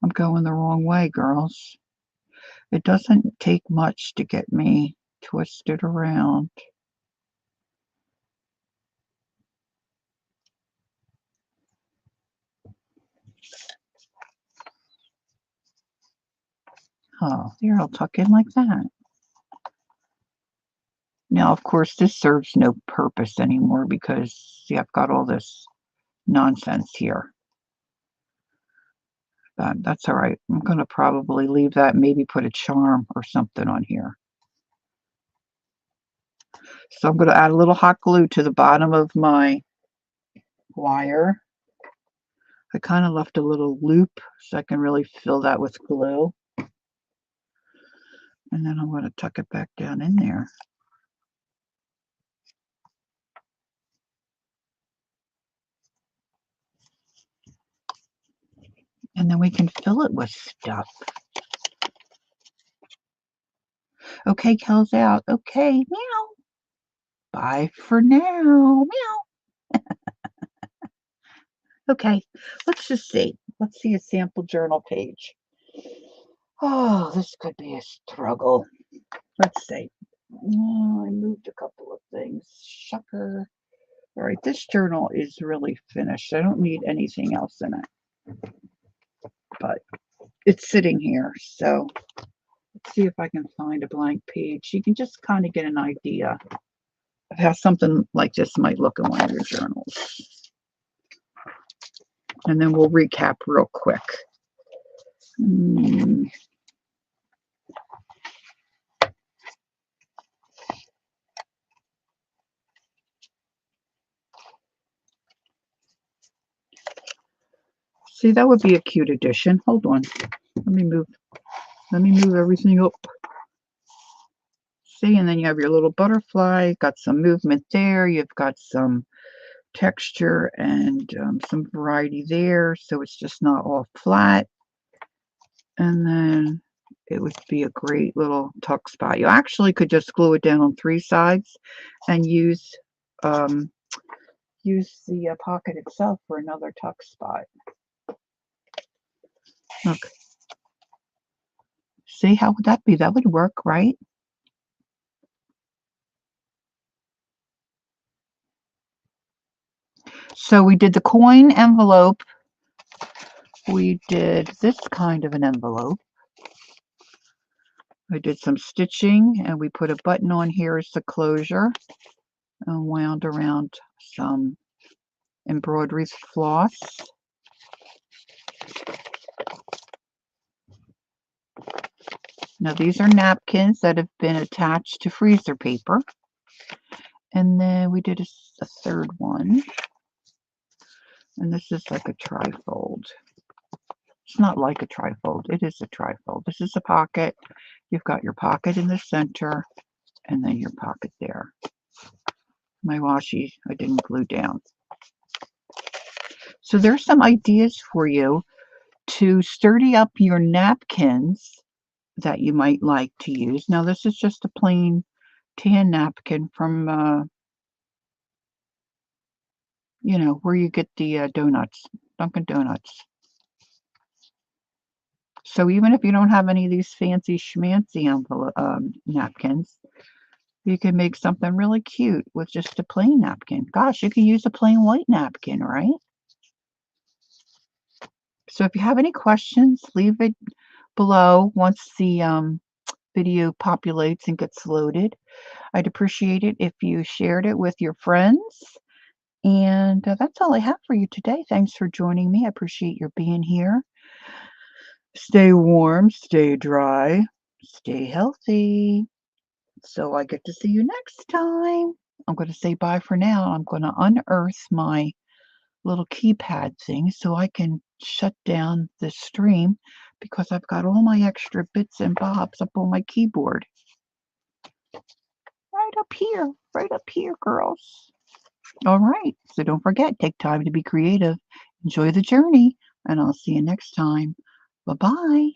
I'm going the wrong way, girls. It doesn't take much to get me twisted around. Oh, there, I'll tuck in like that. Now, of course, this serves no purpose anymore because, see, I've got all this nonsense here. That's all right. I'm going to probably leave that, maybe put a charm or something on here. So I'm going to add a little hot glue to the bottom of my wire. I kind of left a little loop so I can really fill that with glue. And then I'm going to tuck it back down in there. And then we can fill it with stuff. Okay, Kel's out. Okay, meow. Bye for now. Meow. Okay, let's just see. Let's see a sample journal page. Oh, this could be a struggle. Let's see. Oh, I moved a couple of things. Shucker. All right, this journal is really finished. I don't need anything else in it, but it's sitting here. So let's see if I can find a blank page. You can just kind of get an idea of how something like this might look in one of your journals. And then we'll recap real quick. See, that would be a cute addition. Hold on. Let me move everything up. See, and then you have your little butterfly, got some movement there. You've got some texture and some variety there, so it's just not all flat. And then it would be a great little tuck spot. You actually could just glue it down on 3 sides and use the pocket itself for another tuck spot. Look. See, how would that be? That would work, right? So we did the coin envelope. We did this kind of an envelope. I did some stitching and we put a button on here as the closure and wound around some embroidery floss. Now these are napkins that have been attached to freezer paper. And then we did a third one. And this is like a trifold. It's not like a trifold. It is a trifold. This is a pocket. You've got your pocket in the center and then your pocket there. My washi I didn't glue down. So there's some ideas for you to sturdy up your napkins that you might like to use. Now this is just a plain tan napkin from you know, where you get the donuts, Dunkin' Donuts. So even if you don't have any of these fancy schmancy napkins, you can make something really cute with just a plain napkin. Gosh, you can use a plain white napkin, right? So if you have any questions, leave it below once the video populates and gets loaded. I'd appreciate it if you shared it with your friends. And that's all I have for you today. Thanks for joining me. I appreciate your being here. Stay warm, stay dry, stay healthy. So I get to see you next time. I'm going to say bye for now. I'm going to unearth my little keypad thing so I can shut down the stream because I've got all my extra bits and bobs up on my keyboard. Right up here, girls. All right, so don't forget, take time to be creative. Enjoy the journey, and I'll see you next time. Bye-bye.